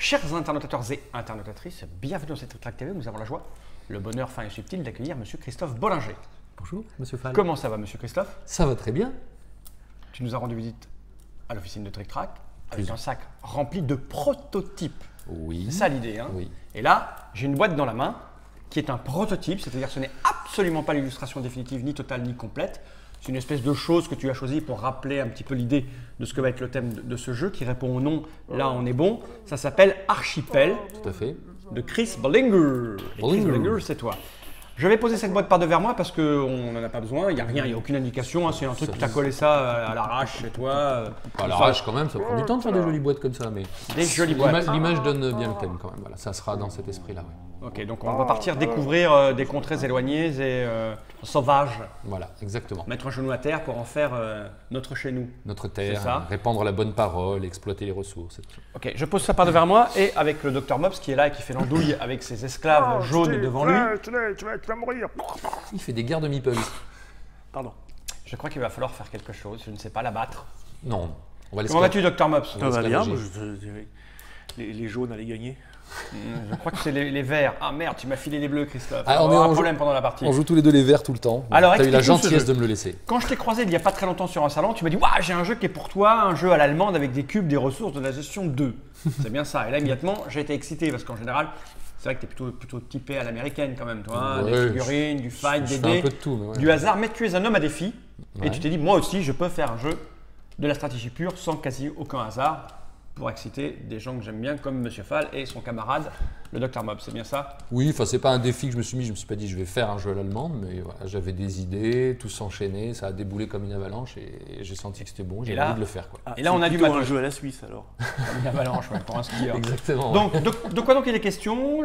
Chers internautateurs et internautatrices, bienvenue dans cette Trick TV où nous avons la joie, le bonheur fin et subtil d'accueillir Monsieur Christophe Bollinger. Bonjour, Monsieur Fall. Comment ça va, Monsieur Christophe? Ça va très bien. Tu nous as rendu visite à l'officine de Trick Track avec un sac rempli de prototypes. Oui. C'est ça l'idée, hein? Oui. Et là, j'ai une boîte dans la main qui est un prototype, c'est-à-dire que ce n'est absolument pas l'illustration définitive, ni totale, ni complète. C'est une espèce de chose que tu as choisi pour rappeler un petit peu l'idée de ce que va être le thème de ce jeu qui répond au nom. Là, on est bon. Ça s'appelle Archipel Tout à fait. de Chris Bollinger. Et Chris Bollinger, c'est toi. Je vais poser cette boîte par devers moi parce qu'on n'en a pas besoin. Il n'y a rien, il n'y a aucune indication. Hein. C'est un truc que tu as collé ça à l'arrache chez toi. À l'arrache quand même, ça prend du temps de faire des jolies boîtes comme ça. Mais des jolies boîtes. L'image donne bien le thème quand même. Voilà, ça sera dans cet esprit-là. Ouais. Ok, donc on va partir découvrir des contrées éloignées et sauvages. Voilà, exactement. Mettre un genou à terre pour en faire notre chez nous. Notre terre, répandre la bonne parole, exploiter les ressources. Ok, je pose ça par devers moi et avec le Dr Mops qui est là et qui fait l'andouille avec ses esclaves jaunes devant lui. Tu vas mourir. Il fait des guerres de meeples. Pardon. Je crois qu'il va falloir faire quelque chose, je ne sais pas, l'abattre. Non, on va Comment vas-tu, Dr Mops? Ça va bien, les jaunes allaient gagner. Je crois que c'est les verts. Ah merde, tu m'as filé les bleus, Christophe. Ah, on aura un problème pendant la partie. On joue tous les deux les verts tout le temps. Alors, tu as eu la explique-nous ce gentillesse jeu. de me le laisser. Quand je t'ai croisé il n'y a pas très longtemps sur un salon, tu m'as dit « Waouh, j'ai un jeu qui est pour toi, un jeu à l'allemande avec des cubes, des ressources, de la gestion 2. » C'est bien ça. Et là, immédiatement, j'ai été excité parce qu'en général, c'est vrai que tu es plutôt typé à l'américaine quand même, toi. Hein, Ouais, des figurines, du fight, des je fais un dés, peu de tout, mais ouais. du hasard. Mais tu es un homme à défi. Ouais. Et tu t'es dit « Moi aussi, je peux faire un jeu de la stratégie pure sans quasi aucun hasard. » pour exciter des gens que j'aime bien comme Monsieur Fall et son camarade, le Dr Mob, c'est bien ça? Oui, enfin c'est pas un défi que je me suis mis, je me suis pas dit je vais faire un jeu à l'allemande, mais voilà, j'avais des idées, tout s'enchaînait, ça a déboulé comme une avalanche et j'ai senti que c'était bon, j'ai envie de le faire. Quoi. Et là on a du un jeu à la Suisse alors. Comme une avalanche ouais, pour un skieur. Exactement. Donc de quoi donc il est question,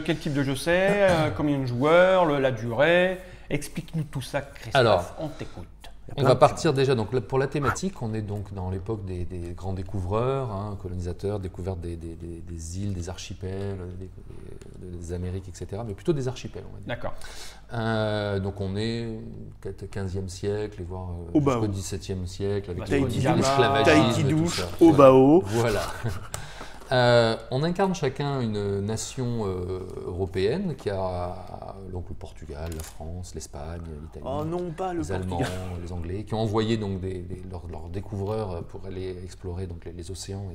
quel type de jeu c'est, combien de joueurs, la durée, explique-nous tout ça Christophe, alors, on t'écoute. On va partir déjà, donc pour la thématique, on est donc dans l'époque des grands découvreurs, hein, colonisateurs, découvertes des îles, des archipels, des Amériques, etc. Mais plutôt des archipels, on va dire. D'accord. Donc on est au 15e siècle, voire jusqu'au 17e siècle, avec l'esclavagisme, au Bao. Voilà. On incarne chacun une nation européenne qui a donc le Portugal, la France, l'Espagne, l'Italie, les Allemands, les Anglais, qui ont envoyé donc leurs découvreurs pour aller explorer donc les océans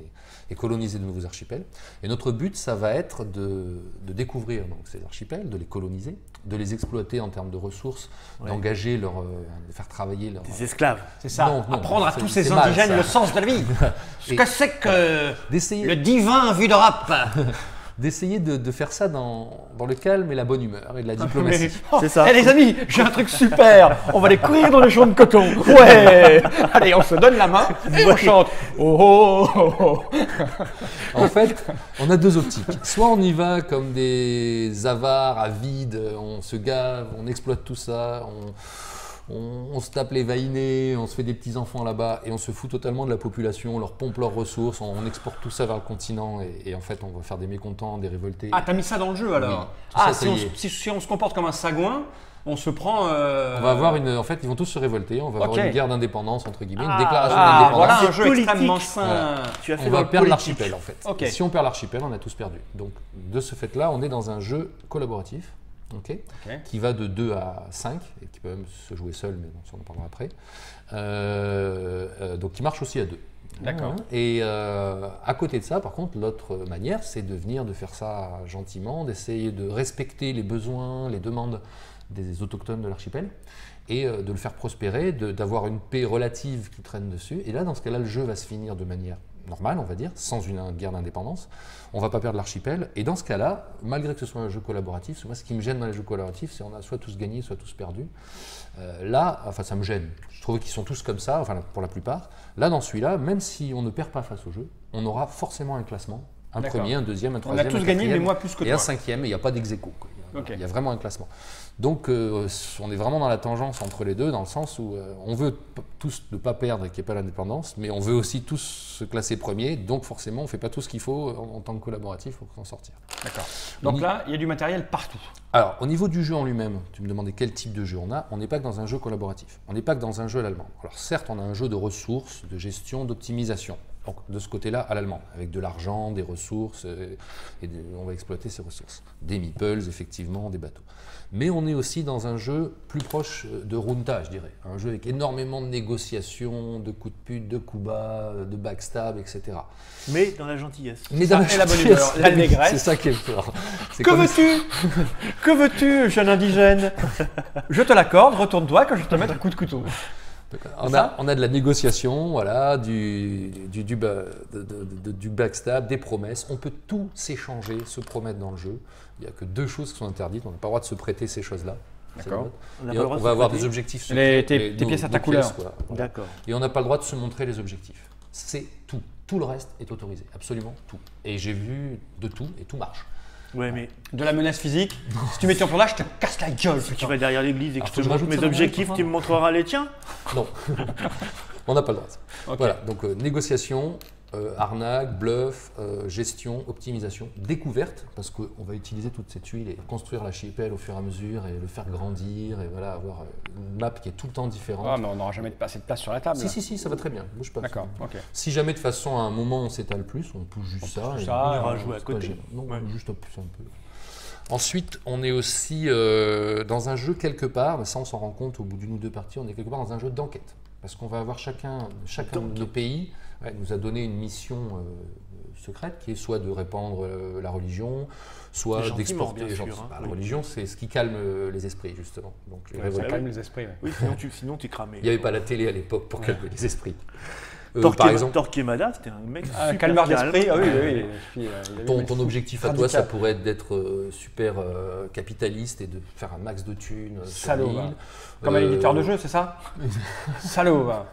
et coloniser de nouveaux archipels. Et notre but, ça va être de découvrir donc ces archipels, de les coloniser, de les exploiter en termes de ressources, d'engager de faire travailler leurs des esclaves. C'est ça. Non, apprendre à tous ces indigènes le sens de la vie. Ce que c'est que le divin vu d'Europe. D'essayer de faire ça dans le calme et la bonne humeur et de la diplomatie. C'est ça. Eh les amis, j'ai un truc super. On va aller courir dans les champs de coton. Ouais. Allez, on se donne la main et on chante. Oh, oh, oh. En fait, on a deux optiques. Soit on y va comme des avares avides, on se gave, on exploite tout ça, on se tape les vainés, on se fait des petits enfants là-bas et on se fout totalement de la population, on leur pompe leurs ressources, on exporte tout ça vers le continent et en fait on va faire des mécontents, des révoltés. Ah, t'as mis ça dans le jeu alors? Oui, si on se comporte comme un sagouin, on se prend. On va avoir en fait, ils vont tous se révolter, on va avoir une guerre d'indépendance entre guillemets, une déclaration d'indépendance. d'indépendance. Voilà un jeu extrêmement sain. Voilà. Tu as fait on va perdre politique. l'archipel en fait. Okay. Et si on perd l'archipel, on a tous perdu. Donc de ce fait-là, on est dans un jeu collaboratif. Qui va de 2 à 5 et qui peut même se jouer seul, mais bon, ça on en parlera après. Donc qui marche aussi à 2. D'accord. Et à côté de ça, par contre, l'autre manière, c'est de faire ça gentiment, d'essayer de respecter les besoins, les demandes des autochtones de l'archipel et de le faire prospérer, d'avoir une paix relative qui traîne dessus. Et là, dans ce cas-là, le jeu va se finir de manière normale, on va dire, sans une guerre d'indépendance. On ne va pas perdre l'archipel. Et dans ce cas-là, malgré que ce soit un jeu collaboratif, moi, ce qui me gêne dans les jeux collaboratifs, c'est qu'on a soit tous gagné, soit tous perdu. Là, enfin, ça me gêne. Je trouve qu'ils sont tous comme ça, enfin, pour la plupart. Là, dans celui-là, même si on ne perd pas face au jeu, on aura forcément un classement. Un premier, un deuxième, un troisième, on a tous gagné, mais moi plus que toi. Et un cinquième, et il n'y a pas d'ex-aequo. Il y a vraiment un classement. Donc, on est vraiment dans la tangence entre les deux, dans le sens où on veut tous ne pas perdre et qu'il n'y ait pas l'indépendance, mais on veut aussi tous se classer premier, donc forcément, on ne fait pas tout ce qu'il faut en tant que collaboratif pour s'en sortir. D'accord. Donc là, il y a du matériel partout. Alors, au niveau du jeu en lui-même, tu me demandais quel type de jeu on a. On n'est pas que dans un jeu collaboratif. On n'est pas que dans un jeu à l'allemand. Alors, certes, on a un jeu de ressources, de gestion, d'optimisation. Donc de ce côté-là, à l'allemande, avec de l'argent, des ressources, on va exploiter ces ressources. Des meeples, effectivement, des bateaux. Mais on est aussi dans un jeu plus proche de Runta, je dirais. Un jeu avec énormément de négociations, de coups de pute, de coups bas, de backstab, etc. Mais dans la gentillesse. Mais dans et la bonne humeur, l'allégresse. c'est ça qui est fort. C'est Que comme- veux-tu Que veux-tu, jeune indigène? Je te l'accorde, retourne-toi quand je vais te mettre un coup de couteau. On a de la négociation, voilà, du backstab, des promesses. On peut tout s'échanger, se promettre dans le jeu. Il n'y a que deux choses qui sont interdites. On n'a pas le droit de se prêter ces choses-là. D'accord. On n'a Et pas le droit on de va se avoir prêter. des objectifs Tes nos- pièces à ta nos couleur. quoi. D'accord. Et on n'a pas le droit de se montrer les objectifs. C'est tout. Tout le reste est autorisé. Absolument tout. Et j'ai vu de tout et tout marche. Ouais, mais De la menace physique. Si tu mets ton plan là, je te casse la gueule. si tu vas derrière l'église et que Alors, je faut que te je montre rajoute mes ça dans objectifs, le tu me montreras les tiens? Non. On n'a pas le droit. Ok. Voilà, donc négociation, arnaque, bluff, gestion, optimisation, découverte, parce qu'on va utiliser toutes ces tuiles et construire l'archipel au fur et à mesure et le faire grandir et voilà, avoir une map qui est tout le temps différente. Ah, mais on n'aura jamais assez de place sur la table. là. Si, ça va très bien, bouge pas. D'accord, ok. Si jamais de toute façon à un moment on s'étale plus, on pousse juste ça. pousse et ça, on ira voilà, jouer à c'est pas côté. gênant. Non, Ouais. juste pousser un peu. Ensuite, on est aussi dans un jeu quelque part, mais ça on s'en rend compte au bout d'une ou deux parties, on est quelque part dans un jeu d'enquête. Parce qu'on va avoir chacun de nos pays nous a donné une mission secrète qui est soit de répandre la religion, soit Gentiment, d'exporter bien les gens. sûr, hein. Bah, la Oui. religion, c'est ce qui calme les esprits, justement. Donc, les Ça révoltés. calme les esprits. ouais. Oui, sinon tu cramais. Il n'y avait pas la télé à l'époque pour calmer les esprits. Par exemple, Torquemada, c'était un mec Un super calmeur calme. d'esprit, ah oui, oui. Puis, il avait Ton une- objectif à toi, radical. ça pourrait être d'être super capitaliste et de faire un max de thunes sur Salaud, l'île. va. Comme un éditeur de jeu, c'est ça? Salaud, va.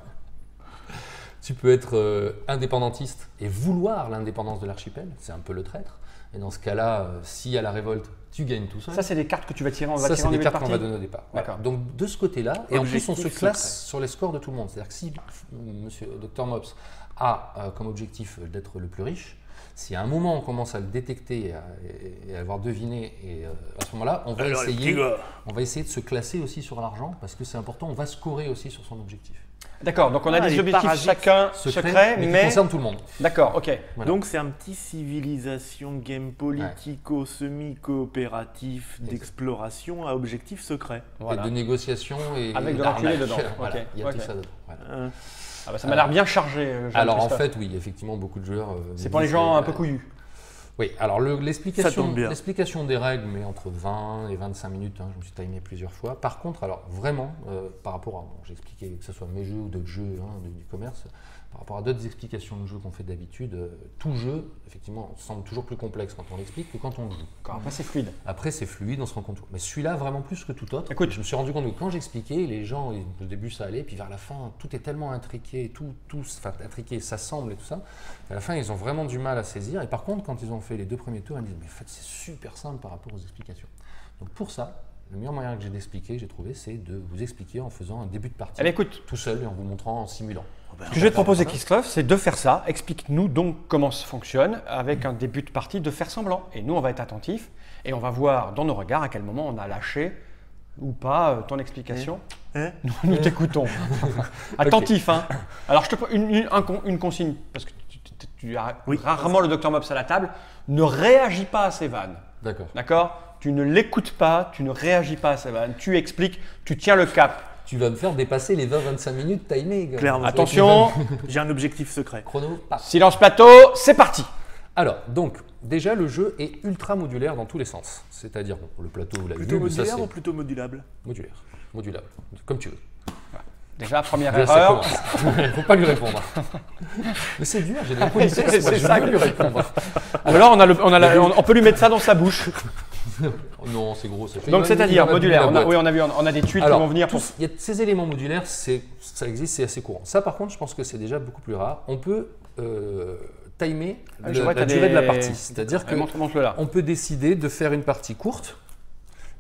Tu peux être indépendantiste et vouloir l'indépendance de l'archipel, c'est un peu le traître. Et dans ce cas-là, s'il y a la révolte, tu gagnes tout seul. Ça, c'est des cartes que tu vas tirer, on va Ça, tirer c'est en des début de cartes qu'on va partie. donner au départ. Voilà. D'accord. Donc de ce côté-là, et en plus on se Objectif classe secret. sur les scores de tout le monde. C'est-à-dire que si Monsieur Dr Mops a comme objectif d'être le plus riche, si à un moment on commence à le détecter et à avoir deviné, et à ce moment-là, on va Alors, les petits essayer gars. de se classer aussi sur l'argent parce que c'est important. On va scorer aussi sur son objectif. D'accord, donc on a Ah, des les objectifs parasites chacun secrets, qui mais. concerne tout le monde. D'accord, ok. Voilà. Donc c'est un petit civilisation game politico semi-coopératif d'exploration à objectif secret. Voilà. Et de négociation et Avec et de l'enculé d'arnaque. dedans. Voilà, Ok, il y a ok. tout ça dedans. Voilà. Ah bah, ça m'a l'air bien chargé. Alors en Jean-Christophe. fait, oui, effectivement, beaucoup de joueurs. C'est pour les gens un peu couillus. Oui, alors Ça tombe bien. l'explication des règles, mais entre 20 et 25 minutes, je me suis timé plusieurs fois. Par contre, alors vraiment, par rapport à, bon, j'ai expliqué que ce soit mes jeux ou d'autres jeux du commerce, par rapport à d'autres explications de jeux qu'on fait d'habitude, tout jeu, effectivement, semble toujours plus complexe quand on l'explique que quand on le joue. Encore après, c'est fluide. Après, c'est fluide, on se rend compte. Mais celui-là, vraiment plus que tout autre. Écoute. Je me suis rendu compte que quand j'expliquais, les gens, au début, ça allait, puis vers la fin, tout est tellement intriqué, intriqué, ça semble et tout ça. À la fin, ils ont vraiment du mal à saisir. Et par contre, quand ils ont fait les deux premiers tours, ils me disent, mais en fait, c'est super simple par rapport aux explications. Donc pour ça, le meilleur moyen que j'ai d'expliquer, j'ai trouvé, c'est de vous expliquer en faisant un début de partie. Allez, écoute, Tout seul et en vous montrant en simulant. ce que je vais te proposer, Christophe, c'est de faire ça. Explique-nous donc comment ça fonctionne avec un début de partie de faire semblant. Et nous, on va être attentifs et on va voir dans nos regards à quel moment on a lâché ou pas ton explication. Hein Nous t'écoutons. Attentif, hein. Alors, je te une consigne, parce que tu as Oui. rarement le Dr Mops à la table. Ne réagis pas à ces vannes. D'accord. D'accord? Tu ne l'écoutes pas, tu ne réagis pas à ces vannes. Tu expliques, tu tiens le cap. Tu vas me faire dépasser les 20-25 minutes timées. gars. Clairement. Attention, J'ai un objectif secret. Chrono, paf. silence plateau, c'est parti. Alors, donc, déjà, le jeu est ultra modulaire dans tous les sens. C'est-à-dire, bon, le plateau, vous l'avez Plutôt vu, mais ça, modulaire c'est ou plutôt modulable? modulaire, modulable, comme tu veux. Déjà, première Déjà, ça erreur. commence. Faut pas lui répondre. Mais c'est dur, j'ai de la politesse, moi, C'est je ça veux que- lui répondre. Ou alors, on peut lui mettre ça dans sa bouche. Non, c'est gros. Ça fait- Donc, il c'est-à-dire va nous modulaire. la boîte. Oui, on a des tuiles Alors, qui vont venir pour. il y a ces éléments modulaires, ça existe, c'est assez courant. Ça, par contre, je pense que c'est déjà beaucoup plus rare. On peut timer Je vois que la t'as durée des- de la partie. C'est-à-dire que Montre-le là. on peut décider de faire une partie courte,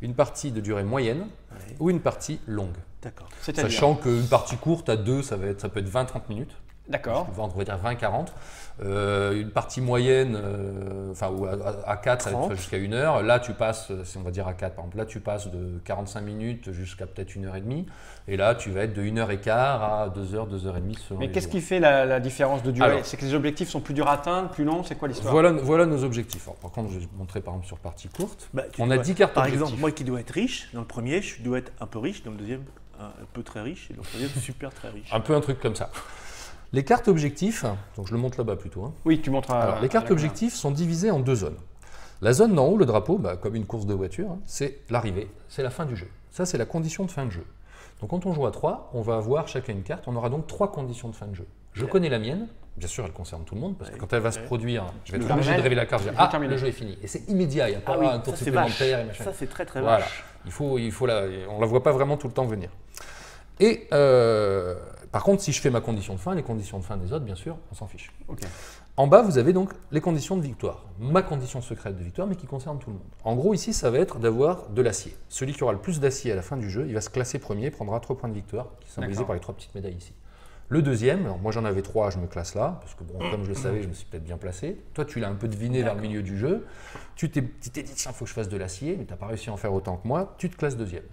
une partie de durée moyenne Ouais. ou une partie longue. D'accord. C'est-à-dire. Sachant qu'une partie courte à deux, ça peut être 20-30 minutes. D'accord. On va dire 20-40. Une partie moyenne, ou à 4, ça va être jusqu'à 1 heure. Là, tu passes, si on va dire à 4, par exemple, là, tu passes de 45 minutes jusqu'à peut-être 1h30. Et là, tu vas être de 1h15 à 2h, 2h30 selon Mais les qu'est-ce jours. qui fait la différence de durée? Alors, c'est que les objectifs sont plus durs à atteindre, plus longs, c'est quoi l'histoire? Voilà nos objectifs. Alors, par contre, je vais vous montrer par exemple sur partie courte. On a 10 cartes Par objectifs. exemple, moi qui dois être riche, dans le premier, je dois être un peu riche, dans le deuxième, un peu très riche, et dans le troisième, super très riche. Un peu un truc comme ça. Les cartes objectifs, donc je le montre là-bas plutôt. Hein. Oui, tu montres Alors, les cartes objectifs sont divisées en 2 zones. La zone d'en haut, le drapeau, comme une course de voiture, hein, c'est l'arrivée, c'est la fin du jeu. Ça, c'est la condition de fin de jeu. Donc quand on joue à 3, on va avoir chacun une carte, on aura donc 3 conditions de fin de jeu. Je connais la mienne, bien sûr elle concerne tout le monde, parce que quand elle va se produire, je vais être obligé de révéler la carte, je vais dire, le jeu est fini. Et c'est immédiat, il n'y a pas un tour supplémentaire et machin. Ça c'est très Voilà. vache. On ne la voit pas vraiment tout le temps venir. Et par contre, si je fais ma condition de fin, les conditions de fin des autres, bien sûr, on s'en fiche. Okay. En bas, vous avez donc les conditions de victoire. Ma condition secrète de victoire, mais qui concerne tout le monde. En gros, ici, ça va être d'avoir de l'acier. Celui qui aura le plus d'acier à la fin du jeu, il va se classer premier, prendra 3 points de victoire, qui sont symbolisés par les 3 petites médailles ici. Le deuxième, alors moi j'en avais 3, je me classe là, parce que bon, comme je le savais, je me suis peut-être bien placé. Toi, tu l'as un peu deviné vers le milieu du jeu. Tu t'es dit, tiens, il faut que je fasse de l'acier, mais tu n'as pas réussi à en faire autant que moi, tu te classes deuxième.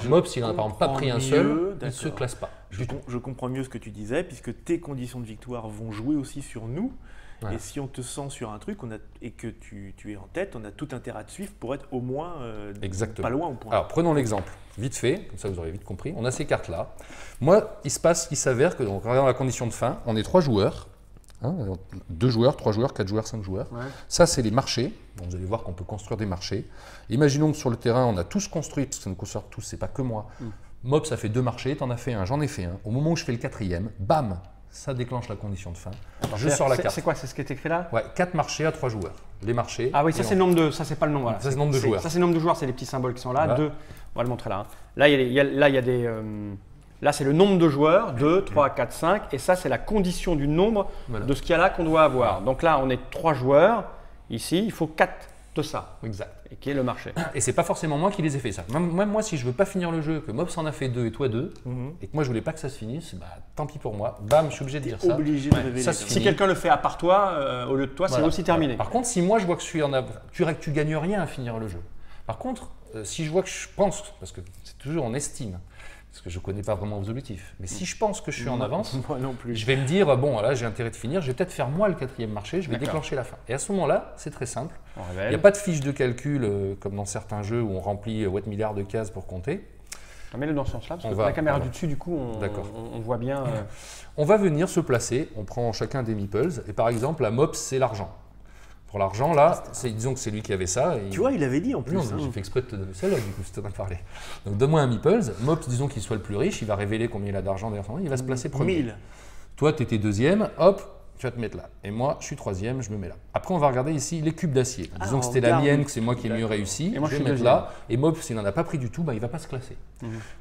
Mob, s'il n'en a par exemple pas pris un seul, il ne se classe pas. Je comprends mieux ce que tu disais, puisque tes conditions de victoire vont jouer aussi sur nous. Ouais. Et si on te sent sur un truc et que tu es en tête, on a tout intérêt à te suivre pour être au moins pas loin au point. Alors prenons l'exemple, vite fait, comme ça vous aurez vite compris. On a ces cartes-là. Moi, il s'avère que, donc, regardons la condition de fin, on est 3 joueurs, 2 joueurs, 3 joueurs, 4 joueurs, 5 joueurs. Ouais. Ça, c'est les marchés. Donc, vous allez voir qu'on peut construire des marchés. Imaginons que sur le terrain, on a tous construit, parce que ça nous concerne tous, c'est pas que moi. Mob, ça fait 2 marchés, t'en as fait un, j'en ai fait un. Au moment où je fais le 4e, bam, ça déclenche la condition de fin. Alors, je sors la carte. C'est quoi? C'est ce qui est écrit là? Ouais, 4 marchés à 3 joueurs. Les marchés. Ah oui, ça c'est le nombre de. Ça c'est pas le nombre. Voilà. Ça c'est le nombre de joueurs. Ça c'est le nombre de joueurs, c'est les petits symboles qui sont là. Voilà. 2. On va le montrer là. Hein. Là, il y a des. Là, c'est le nombre de joueurs, 2, 3, 4, 5. Et ça, c'est la condition du nombre de ce qu'il y a là qu'on doit avoir. Donc là, on est 3 joueurs. Ici, il faut 4 de ça. Exact. Et qui est le marché. Et c'est pas forcément moi qui les ai fait ça. Même moi, si je veux pas finir le jeu, que Mob s'en a fait 2 et toi 2, et que moi je voulais pas que ça se finisse, tant pis pour moi. Bam, je suis obligé de dire ça. Obligé de révéler. Si quelqu'un le fait à part toi, au lieu de toi, c'est aussi terminé. Par contre, si moi je vois que je suis en avance, tu gagnes rien à finir le jeu. Par contre, si je vois que je pense, parce que c'est toujours en estime, parce que je ne connais pas vraiment vos objectifs. Mais si je pense que je suis en avance, moi non plus. Je vais me dire, bon, là, j'ai intérêt de finir, je vais peut-être faire moi le 4e marché, je vais déclencher la fin. Et à ce moment-là, c'est très simple. Il n'y a pas de fiche de calcul comme dans certains jeux où on remplit 8 milliards de cases pour compter. Mets-le dans ce sens-là, parce que la caméra du dessus, du coup, on voit bien. On va venir se placer, on prend chacun des meeples, et par exemple, la MOPS, c'est l'argent. Pour l'argent, là, disons que c'est lui qui avait ça. Tu vois, il avait dit en plus. Non, j'ai fait exprès de te donner celle-là, du coup, je t'en ai parlé. Donc, donne-moi un meeples. Mops, disons qu'il soit le plus riche, il va révéler combien il a d'argent derrière son main, il va se placer premier. 1000. Toi, tu étais 2e, hop, tu vas te mettre là. Et moi, je suis 3e, je me mets là. Après, on va regarder ici les cubes d'acier. Disons que c'était la mienne, que c'est moi qui ai mieux réussi. Et moi, je vais mettre là. Et Mops, s'il n'en a pas pris du tout, il ne va pas se classer.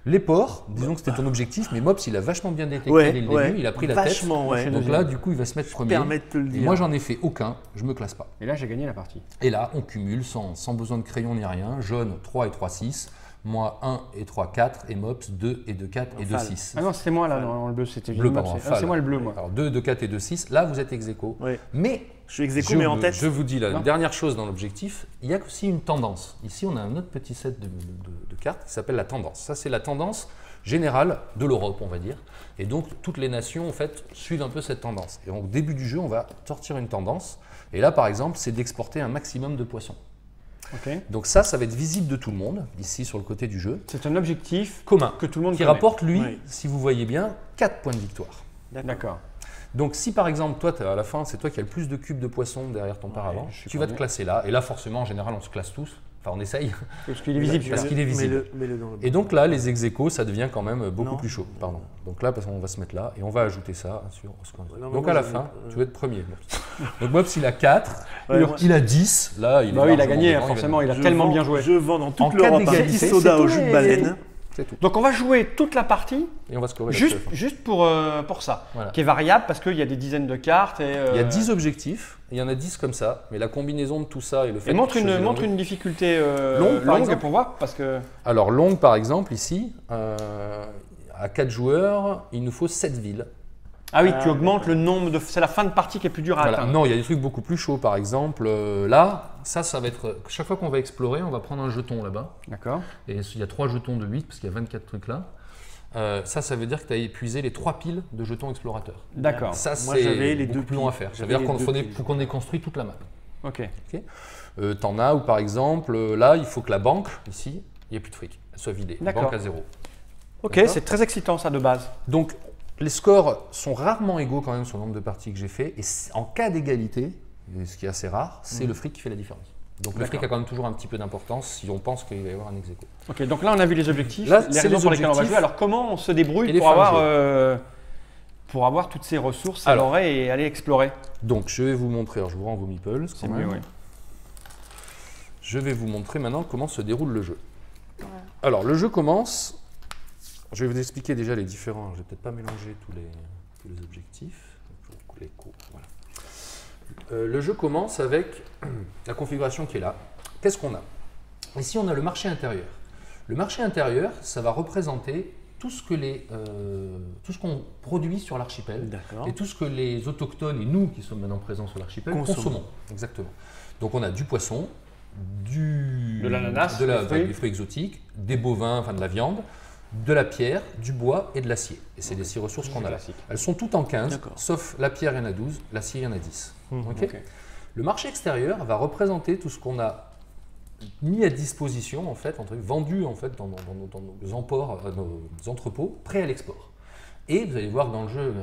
Les ports, disons que c'était ton objectif, mais Mops, il a vachement bien détecté dès le début, il a pris la tête. Donc là, du coup, il va se mettre premier. Et moi, j'en ai fait aucun, je ne me classe pas. Et là, j'ai gagné la partie. Et là, on cumule sans besoin de crayon ni rien. Jaune, 3 et 3, 6. Moi, 1 et 3, 4. Et Mops, 2 et 2, 4 et 2, 6. Ah non, c'était moi là, dans le bleu, c'était bleu. C'est moi le bleu, moi. Alors 2, 2, 4 et 2, 6. Là, vous êtes ex-aequo. Ouais. Mais je suis ex-aequo, mais en tête. Je vous dis la dernière chose dans l'objectif, il y a aussi une tendance. Ici, on a un autre petit set de cartes qui s'appelle la tendance. Ça, c'est la tendance générale de l'Europe, on va dire. Et donc, toutes les nations, en fait, suivent un peu cette tendance. Et donc, au début du jeu, on va sortir une tendance. Et là, par exemple, c'est d'exporter un maximum de poissons. Donc ça va être visible de tout le monde, ici sur le côté du jeu. C'est un objectif commun que tout le monde qui rapporte, lui, si vous voyez bien, 4 points de victoire. D'accord. Donc si par exemple, toi, à la fin, c'est toi qui as le plus de cubes de poissons derrière ton paravent, tu vas te classer là. Et là, forcément, en général, on se classe tous. Enfin, on essaye. Parce qu'il est visible. Parce qu'il est visible. Et donc là, les ex-aequo, ça devient quand même beaucoup plus chaud. Pardon. Donc là, parce qu'on va se mettre là et on va ajouter ça sur ce qu'on a. Donc à la fin, tu vas être premier. Donc Mops, il a 4, il a 10. Là, il a gagné, forcément, il a tellement bien joué. Je vends dans toute l'Europe un petit soda au jus de baleine. Donc on va jouer toute la partie et on va scorer juste pour ça, qui est variable parce qu'il y a des dizaines de cartes. Il y a 10 objectifs, il y en a 10 comme ça, mais la combinaison de tout ça et le fait et montre une difficulté longue pour voir parce que… Alors longue par exemple ici, à 4 joueurs, il nous faut 7 villes. Ah oui, tu augmentes le nombre de… C'est la fin de partie qui est plus dure à atteindre. Non, il y a des trucs beaucoup plus chauds. Par exemple, là, ça va être… Chaque fois qu'on va explorer, on va prendre un jeton là-bas. D'accord. Et il y a 3 jetons de 8, parce qu'il y a 24 trucs là. Ça veut dire que tu as épuisé les 3 piles de jetons explorateurs. D'accord. Ça, c'est beaucoup plus long à faire. Ça veut dire qu'il faut qu'on ait construit toute la map. Ok. T'en as où, par exemple, là, il faut que la banque, ici, il n'y ait plus de fric. Elle soit vidée. La banque à 0. Ok, c'est très excitant ça de base. Donc, les scores sont rarement égaux quand même sur le nombre de parties que j'ai fait. Et en cas d'égalité, ce qui est assez rare, c'est le fric qui fait la différence. Donc le fric a quand même toujours un petit peu d'importance si on pense qu'il va y avoir un ex-aequo. Ok, donc là on a vu les objectifs, là, les raisons pour lesquelles on va jouer. Alors comment on se débrouille pour avoir toutes ces ressources à l'oreille et aller explorer? Donc je vais vous montrer, alors je vous rends vos meeples. C'est mieux, oui. Je vais vous montrer maintenant comment se déroule le jeu. Ouais. Alors le jeu commence, je vais vous expliquer déjà les différents, je ne vais peut-être pas mélanger tous les objectifs. Voilà. Le jeu commence avec la configuration qui est là. Qu'est-ce qu'on a? Ici, on a le marché intérieur. Le marché intérieur, ça va représenter tout ce qu'on produit sur l'archipel et tout ce que les autochtones et nous qui sommes maintenant présents sur l'archipel consommons. Exactement. Donc, on a du poisson, de l'ananas, des fruits exotiques, des bovins, enfin de la viande, de la pierre, du bois et de l'acier. Et c'est les 6 ressources qu'on a là. Elles sont toutes en 15, sauf la pierre, il y en a 12, l'acier, il y en a 10. Le marché extérieur va représenter tout ce qu'on a mis à disposition, en fait, vendu en fait, dans nos emports, nos entrepôts, prêts à l'export. Et vous allez voir dans le jeu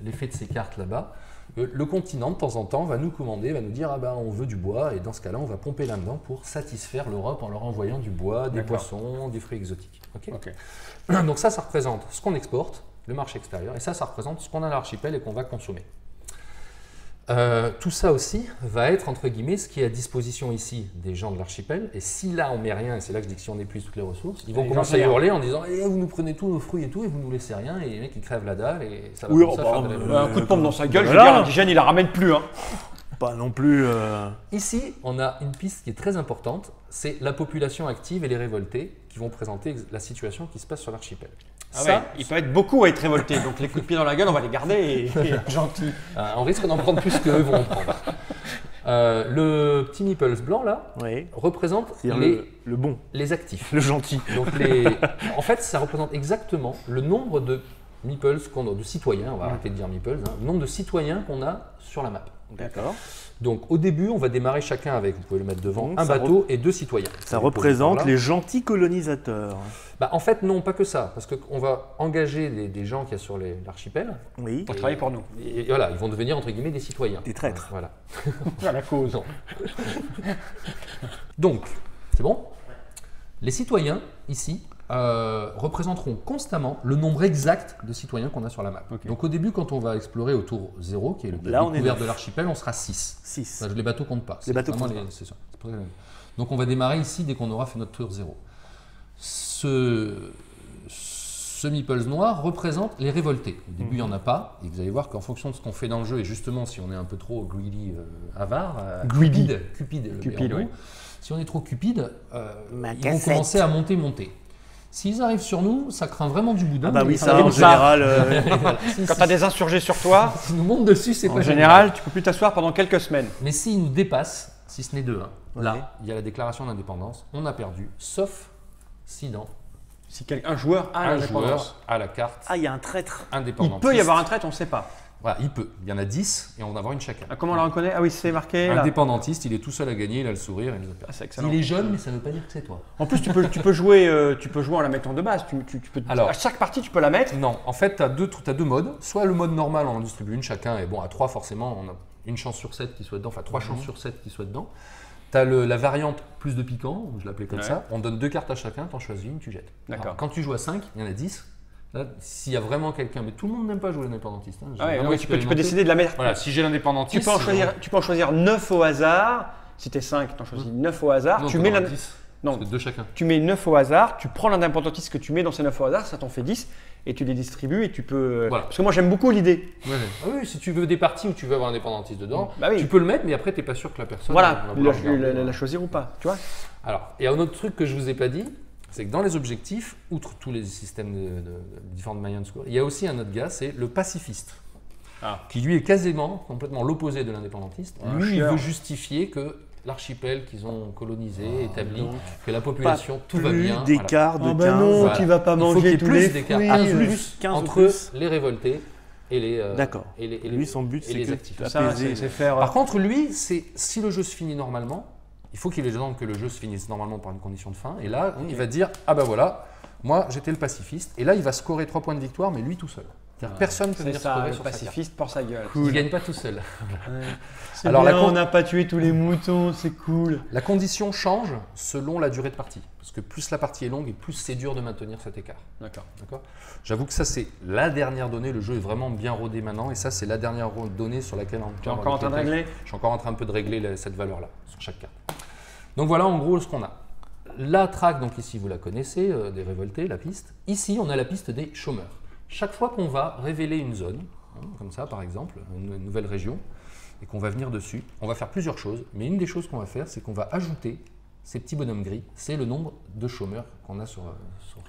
l'effet de ces cartes là-bas. Le continent, de temps en temps, va nous commander, va nous dire « Ah ben, on veut du bois » et dans ce cas-là, on va pomper là-dedans pour satisfaire l'Europe en leur envoyant du bois, des poissons, des fruits exotiques. Donc ça représente ce qu'on exporte, le marché extérieur, et ça représente ce qu'on a à l'archipel et qu'on va consommer. Tout ça aussi va être, entre guillemets, ce qui est à disposition ici des gens de l'archipel. Et si là, on met rien, et c'est là que je dis que si on épuise toutes les ressources, ils vont commencer à hurler en disant vous nous prenez tous nos fruits et tout, et vous nous laissez rien, et les mecs, ils crèvent la dalle, et ça va un coup de pompe dans sa gueule, je veux dire, l'indigène, il la ramène plus. Hein. Pas non plus… Ici, on a une piste qui est très importante, c'est la population active et les révoltés qui vont présenter la situation qui se passe sur l'archipel. Il peut être beaucoup à être révolté, donc les coups de pied dans la gueule, on va les garder et être gentils. On risque d'en prendre plus qu'eux vont en prendre. Le petit meeples blanc là représente les actifs. Le gentil. Donc en fait, ça représente exactement le nombre de meeples de citoyens, on va arrêter de dire meeples, le nombre de citoyens qu'on a sur la map. D'accord. Donc au début, on va démarrer chacun avec, vous pouvez le mettre devant, un bateau et 2 citoyens. Ça représente les gentils colonisateurs. En fait, non, pas que ça, parce qu'on va engager des gens qu'il y a sur l'archipel pour travailler pour nous. Et voilà, ils vont devenir entre guillemets des citoyens. Des traîtres. Voilà. À la cause. Donc, c'est bon? Les citoyens, ici, représenteront constamment le nombre exact de citoyens qu'on a sur la map. Donc au début, quand on va explorer au tour 0, qui est le découvert de l'archipel, on sera 6. Les bateaux comptent pas. Les bateaux comptent pas. C'est ça. Donc on va démarrer ici dès qu'on aura fait notre tour 0. Ce meeples noir représente les révoltés. Au début, il n'y en a pas. Et vous allez voir qu'en fonction de ce qu'on fait dans le jeu, et justement, si on est un peu trop greedy, avare, cupide, oui. Si on est trop cupide, ils vont commencer à monter. S'ils arrivent sur nous, ça craint vraiment du boudin. Ah bah oui, ça en général… Quand tu as des insurgés sur toi, s'ils nous montent dessus, c'est pas général, tu peux plus t'asseoir pendant quelques semaines. Mais s'ils nous dépassent, si ce n'est 2, là, il y a la déclaration d'indépendance, on a perdu, sauf si un joueur a la carte. Ah, il y a un traître. Il peut y avoir un traître, on ne sait pas. Voilà, il peut. Il y en a 10 et on va en avoir une chacun. Comment on la reconnaît? Ah oui, c'est marqué là. Indépendantiste, il est tout seul à gagner, il a le sourire. C'est excellent. Il est jeune, mais ça ne veut pas dire que c'est toi. En plus, tu peux jouer en la mettant de base. Alors, à chaque partie, tu peux la mettre. Non, en fait, tu as deux modes. Soit le mode normal, on en distribue une chacun, et bon, à 3, forcément, on a une chance sur 7 qui soit dedans, enfin 3 chances sur 7 qui soit dedans. Tu as la variante plus de piquant, je l'appelais comme ça. On donne 2 cartes à chacun, tu en choisis une, tu jettes. D'accord. Quand tu joues à 5, il y en a 10. Là, s'il y a vraiment quelqu'un, mais tout le monde n'aime pas jouer l'indépendantiste. Tu peux décider de la mettre. Voilà, si j'ai l'indépendantiste. Tu peux en choisir 9 au hasard. Si tu es 5, tu en choisis 9 au hasard. Non, tu mets 10. Non, 2 chacun. Tu mets 9 au hasard, tu prends l'indépendantiste que tu mets dans ces 9 au hasard, ça t'en fait 10 et tu les distribues et tu peux. Voilà. Parce que moi j'aime beaucoup l'idée. Oui, si tu veux des parties où tu veux avoir l'indépendantiste dedans, tu peux le mettre, mais après tu n'es pas sûr que la personne va la choisir ou pas. Tu vois. Alors, il y a un autre truc que je ne vous ai pas dit. C'est que dans les objectifs, outre tous les systèmes de différentes manières de score, il y a aussi un autre gars, c'est le pacifiste. qui lui est quasiment complètement l'opposé de l'indépendantiste. Lui, il veut justifier que l'archipel qu'ils ont colonisé, établi, que la population, tout va bien. Plus d'écart de 15. Ben non, tu vas pas manger tous les fruits. Entre les révoltés et les D'accord. Et lui, son but, c'est actifs. C'est faire. Par contre, lui, c'est si le jeu se finit normalement, il faut qu'il attende que le jeu se finisse normalement par une condition de fin. Et là, il va dire ah ben voilà, moi j'étais le pacifiste. Et là, il va scorer 3 points de victoire, mais lui tout seul. Personne ne peut venir scorer sur pacifiste pour sa gueule. Il ne gagne pas tout seul. Alors bien, on n'a pas tué tous les moutons, c'est cool. La condition change selon la durée de partie. Parce que plus la partie est longue et plus c'est dur de maintenir cet écart. D'accord. J'avoue que ça, c'est la dernière donnée. Le jeu est vraiment bien rodé maintenant. Et ça, c'est la dernière donnée sur laquelle tu es encore en train de régler. Je suis encore en train un peu de régler cette valeur-là sur chaque carte. Donc voilà en gros ce qu'on a. La traque, donc ici vous la connaissez, des révoltés, la piste. Ici, on a la piste des chômeurs. Chaque fois qu'on va révéler une zone, comme ça par exemple, une nouvelle région, et qu'on va venir dessus, on va faire plusieurs choses. Mais une des choses qu'on va faire, c'est qu'on va ajouter ces petits bonhommes gris. C'est le nombre de chômeurs qu'on a sur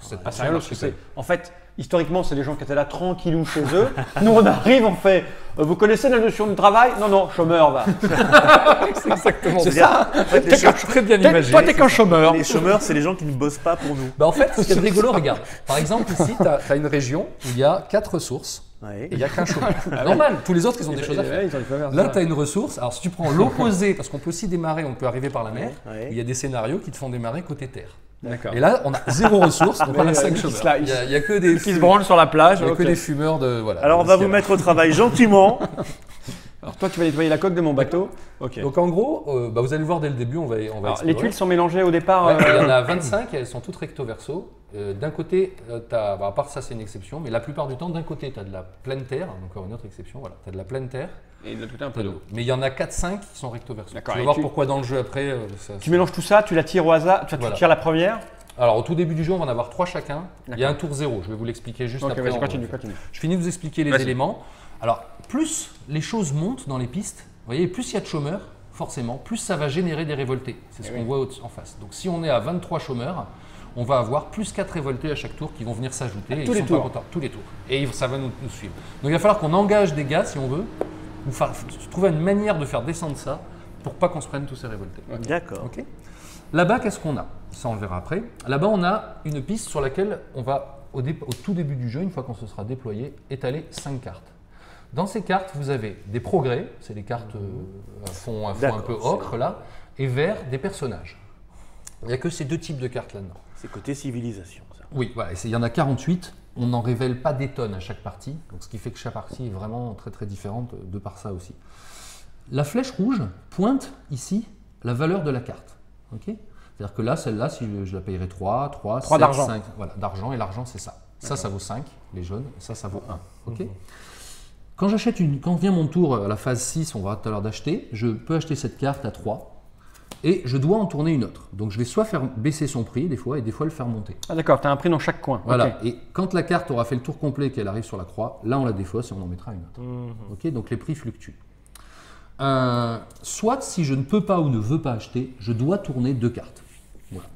cette partie. En fait, historiquement, c'est des gens qui étaient là tranquillou chez eux. Nous, on arrive, on fait vous connaissez la notion de travail? Non, chômeur, va. C'est exactement ça. En fait, très bien imagé. Toi, t'es qu'un chômeur. Les chômeurs, c'est les gens qui ne bossent pas pour nous. En fait, ce qui est rigolo, regarde. Par exemple, ici, tu as une région où il y a 4 ressources. Ouais. Et il n'y a qu'un chômeur. Normal, tous les autres, ils ont des choses à faire. Là, tu as une ressource. Alors, si tu prends l'opposé, parce qu'on peut aussi démarrer, on peut arriver par la mer, il y a des scénarios qui te font démarrer côté terre. Et là, on a 0 ressources, donc on a 5 chômeurs. Il y a que des qui se branlent sur la plage. Il n'y a que des fumeurs de. Voilà, alors, on va vous mettre au travail gentiment. Alors, toi, tu vas nettoyer la coque de mon bateau. Okay. Donc, en gros, vous allez le voir dès le début, on va les tuiles sont mélangées au départ. Il y en a 25, elles sont toutes recto verso. D'un côté, à part ça, c'est une exception, mais la plupart du temps, d'un côté, tu as de la pleine terre, encore une autre exception, voilà, tu as de la pleine terre. Et de l'autre côté, un peu d'eau. Mais il y en a 4-5 qui sont recto verso. Tu vas voir pourquoi dans le jeu après. Tu mélanges tout ça, tu la tires au hasard, tu tires la première. Alors, au tout début du jeu, on va en avoir 3 chacun. Il y a un tour 0, je vais vous l'expliquer juste après. Continue. Je finis de vous expliquer les éléments. Alors, plus les choses montent dans les pistes, vous voyez, plus il y a de chômeurs, forcément, plus ça va générer des révoltés. C'est ce qu'on voit en face. Donc, si on est à 23 chômeurs, on va avoir plus 4 révoltés à chaque tour qui vont venir s'ajouter. Tous les tours. Tous les tours. Et ça va nous suivre. Donc, il va falloir qu'on engage des gars, si on veut, ou trouver une manière de faire descendre ça pour pas qu'on se prenne tous ces révoltés. D'accord. Okay. Là-bas, qu'est-ce qu'on a? Ça, on le verra après. Là-bas, on a une piste sur laquelle on va, au tout début du jeu, une fois qu'on se sera déployé, étaler 5 cartes. Dans ces cartes, vous avez des progrès, c'est les cartes à fond un peu ocre là, et vert, des personnages. Il n'y a que ces 2 types de cartes là-dedans. C'est côté civilisation, ça. Oui, voilà, il y en a 48. On n'en révèle pas des tonnes à chaque partie, donc ce qui fait que chaque partie est vraiment très très différente de par ça aussi. La flèche rouge pointe ici la valeur de la carte. Okay, c'est-à-dire que là, celle-là, si je la payerais 3 7, d'argent. 5, voilà, d'argent, et l'argent c'est ça. Ça vaut 5, les jaunes, et ça vaut 1. Okay. Quand vient mon tour à la phase 6, on va tout à l'heure d'acheter, je peux acheter cette carte à 3 et je dois en tourner une autre. Donc je vais soit faire baisser son prix des fois et des fois le faire monter. Ah d'accord, tu as un prix dans chaque coin. Voilà, et quand la carte aura fait le tour complet et qu'elle arrive sur la croix, là on la défausse et on en mettra une autre. Okay, donc les prix fluctuent. Soit si je ne peux pas ou ne veux pas acheter, je dois tourner 2 cartes. Voilà.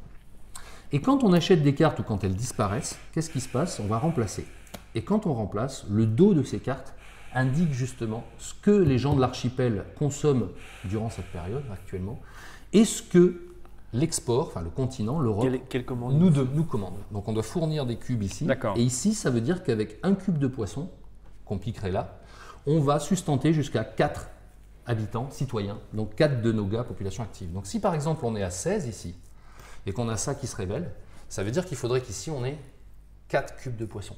Et quand on achète des cartes ou quand elles disparaissent, qu'est-ce qui se passe? On va remplacer. Et quand on remplace, le dos de ces cartes indique justement ce que les gens de l'archipel consomment durant cette période actuellement et ce que l'export, enfin le continent, l'Europe, nous commande. Donc on doit fournir des cubes ici. Et ici, ça veut dire qu'avec un cube de poisson, qu'on piquerait là, on va sustenter jusqu'à 4 habitants, citoyens, donc 4 de nos gars, population active. Donc si par exemple on est à 16 ici et qu'on a ça qui se révèle, ça veut dire qu'il faudrait qu'ici on ait 4 cubes de poisson.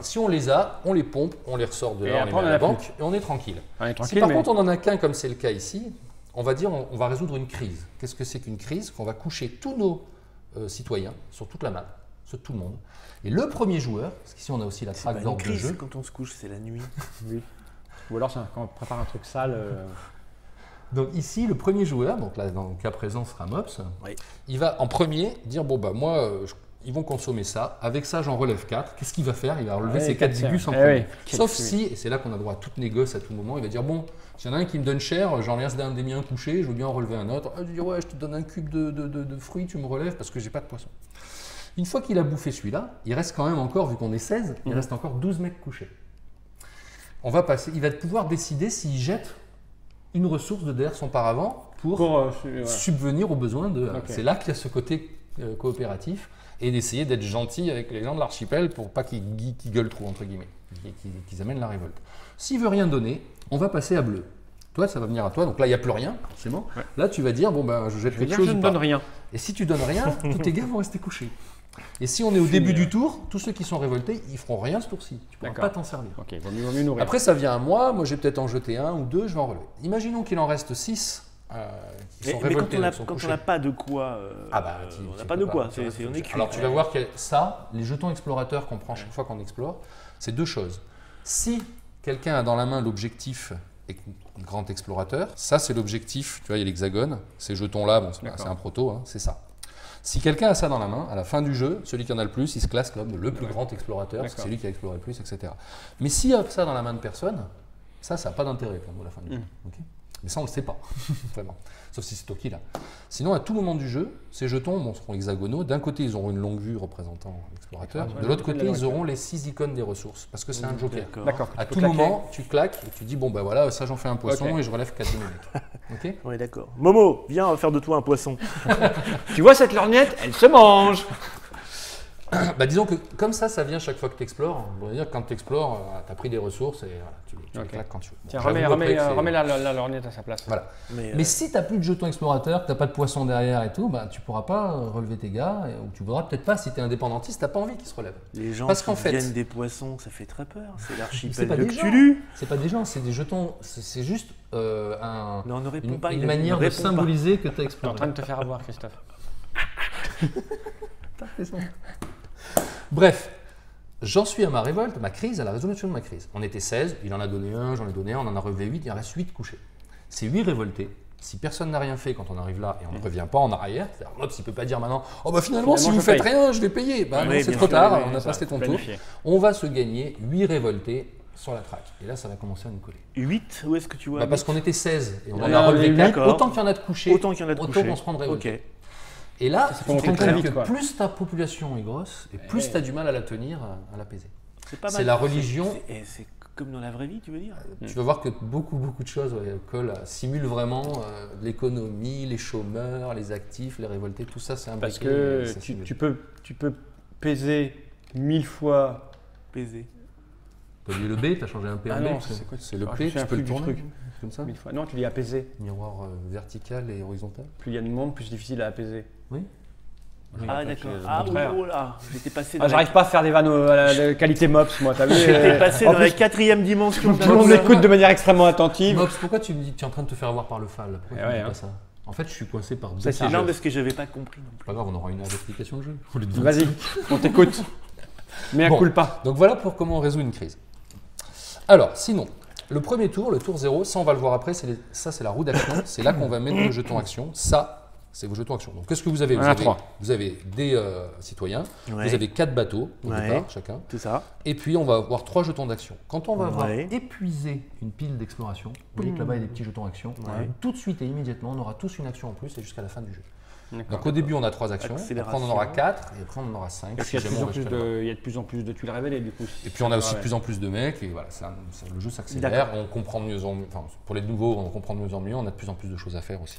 Si on les a, on les pompe, on les ressort de là, on les met à la banque et on est tranquille. Si par contre on n'en a qu'un comme c'est le cas ici, on va dire on va résoudre une crise. Qu'est-ce que c'est qu'une crise? Qu'on va coucher tous nos citoyens sur toute la map, sur tout le monde. Et le premier joueur, parce qu'ici on a aussi la traque d'ordre de jeu. Quand on se couche, c'est la nuit. Oui. Ou alors quand on prépare un truc sale. Donc ici, le premier joueur, donc là dans le cas présent sera Mops, il va en premier dire bon bah moi ils vont consommer ça, avec ça j'en relève 4, qu'est-ce qu'il va faire? Il va relever ses 4 zigus en premier. Sauf si, et c'est là qu'on a droit à toutes négoces à tout moment, il va dire bon, s'il y en a un qui me donne cher, j'en laisse des miens couchés, je veux bien en relever un autre. Je dis ouais, je te donne un cube de fruits, tu me relèves parce que j'ai pas de poisson. Une fois qu'il a bouffé celui-là, il reste quand même encore, vu qu'on est 16, il reste encore 12 mecs couchés. il va pouvoir décider s'il jette une ressource de derrière son paravent pour subvenir aux besoins de... Okay. C'est là qu'il y a ce côté coopératif et d'essayer d'être gentil avec les gens de l'archipel pour pas qu'ils gueulent trop, entre guillemets, qu'ils amènent la révolte. S'il veut rien donner, on va passer à bleu. Toi, ça va venir à toi. Donc là, il n'y a plus rien, forcément. Ouais. Là, tu vas dire, bon, ben, je jette quelque chose. Je ne donne rien. Et si tu donnes rien, tous tes gars vont rester couchés. Et si on est au début du tour, tous ceux qui sont révoltés, ils feront rien ce tour-ci. Tu ne pourras pas t'en servir. Ok, vaut mieux nourrir. Après, ça vient à moi. Moi, j'ai peut-être en jeté 1 ou 2, je vais en relever. Imaginons qu'il en reste 6 qui sont révoltés. Mais quand on n'a pas de quoi, on n'a pas de quoi. On est cuit. Alors, tu vas voir que ça, les jetons explorateurs qu'on prend chaque fois qu'on explore, c'est 2 choses. Si quelqu'un a dans la main l'objectif grand explorateur, ça c'est l'objectif, tu vois, il y a l'hexagone, ces jetons-là, bon, c'est un proto, hein, c'est ça. Si quelqu'un a ça dans la main, à la fin du jeu, celui qui en a le plus, il se classe comme le plus grand explorateur, c'est lui qui a exploré le plus, etc. Mais s'il y a ça dans la main de personne, ça n'a pas d'intérêt à la fin du jeu. Okay, mais ça, on ne le sait pas, vraiment. Sauf si c'est toi qui l'as. Sinon, à tout moment du jeu, ces jetons seront hexagonaux. D'un côté, ils auront une longue vue représentant l'explorateur. De l'autre côté, ils auront les 6 icônes des ressources, parce que c'est un joker. D'accord. À tout moment, tu claques et tu dis, bon, ben voilà, ça, j'en fais un poisson et je relève 4 dynamiques. Ok ? On est d'accord. Momo, viens faire de toi un poisson. Tu vois cette lorgnette, elle se mange. Bah, disons que comme ça vient chaque fois que tu explores. On va dire que quand tu explores, tu as pris des ressources et tu les claques quand tu veux. Bon, tiens, remets la lorgnette à sa place. Voilà. Mais si tu n'as plus de jetons explorateurs, que tu n'as pas de poisson derrière et tout, bah, tu ne pourras pas relever tes gars. Ou tu ne voudras peut-être pas, si tu es indépendantiste, tu n'as pas envie qu'ils se relèvent. Les gens qui viennent des poissons, ça fait très peur. C'est l'archipel de Cthulhu. C'est pas des gens, c'est des jetons. C'est juste une manière de symboliser que tu as exploré. Tu es en train de te faire avoir, Christophe. T'as raison. Bref, j'en suis à ma révolte, ma crise, à la résolution de ma crise. On était 16, il en a donné un, j'en ai donné un, on en a relevé 8, il en reste 8 couchés. Ces 8 révoltés, si personne n'a rien fait quand on arrive là et on ne revient pas en arrière, c'est-à-dire Mops, il ne peut pas dire maintenant « Oh bah finalement, si vous ne faites rien, je vais payer ». Bah non, c'est trop tard, on a passé ton tour. On va se gagner 8 révoltés sur la traque. Et là, ça va commencer à nous coller. 8 ? Où est-ce que tu vois parce qu'on était 16 et on en a relevé 4. Autant qu'il y en a de couchés, autant qu'on se prendrait. Ok. Et là, tu te rends compte que plus ta population est grosse, et plus tu as du mal à la tenir, à l'apaiser. C'est la religion. C'est comme dans la vraie vie, tu veux dire ? Tu vas voir que beaucoup de choses simulent vraiment l'économie, les chômeurs, les actifs, les révoltés, tout ça, c'est un parce que tu peux peser 1000 fois. Peser. Tu as dit le B, tu as changé un P en B. C'est le P, tu peux le tourner. Comme ça. 1000 fois. Non, tu dis apaiser. Miroir vertical et horizontal. Plus il y a de monde, plus c'est difficile à apaiser. Oui. Ah d'accord. Ah oh là, j'étais passé. J'arrive pas à faire des vannes à la qualité Mops, moi. T'as vu J'étais passé dans la 4e dimension. Tout le monde m'écoute de manière extrêmement attentive. Mops, pourquoi tu me dis que tu es en train de te faire avoir par le FAL? Pourquoi tu me dis pas ça? En fait, je suis coincé par deux. C'est non parce que j'avais pas compris. C'est pas grave, on aura une heure d'explication de jeu. Vas-y, on t'écoute. Mais à coule pas. Donc voilà pour comment on résout une crise. Alors, sinon. Le premier tour, le tour 0, ça on va le voir après, ça c'est la roue d'action, c'est là qu'on va mettre le jeton action, ça c'est vos jetons action. Donc qu'est-ce que vous avez? Vous avez des citoyens, vous avez 4 bateaux au départ chacun, tout ça. Et puis on va avoir 3 jetons d'action. Quand on va avoir épuisé une pile d'exploration, vous voyez que là-bas il y a des petits jetons action, tout de suite et immédiatement on aura tous une action en plus et jusqu'à la fin du jeu. Donc au début on a 3 actions, après on en aura 4 et après on en aura 5. Il y a de plus en plus de tuiles révélées du coup. Et puis on a aussi de plus en plus de mecs et voilà, le jeu s'accélère, on comprend de mieux en mieux, enfin pour les nouveaux on comprend de mieux en mieux, on a de plus en plus de choses à faire aussi.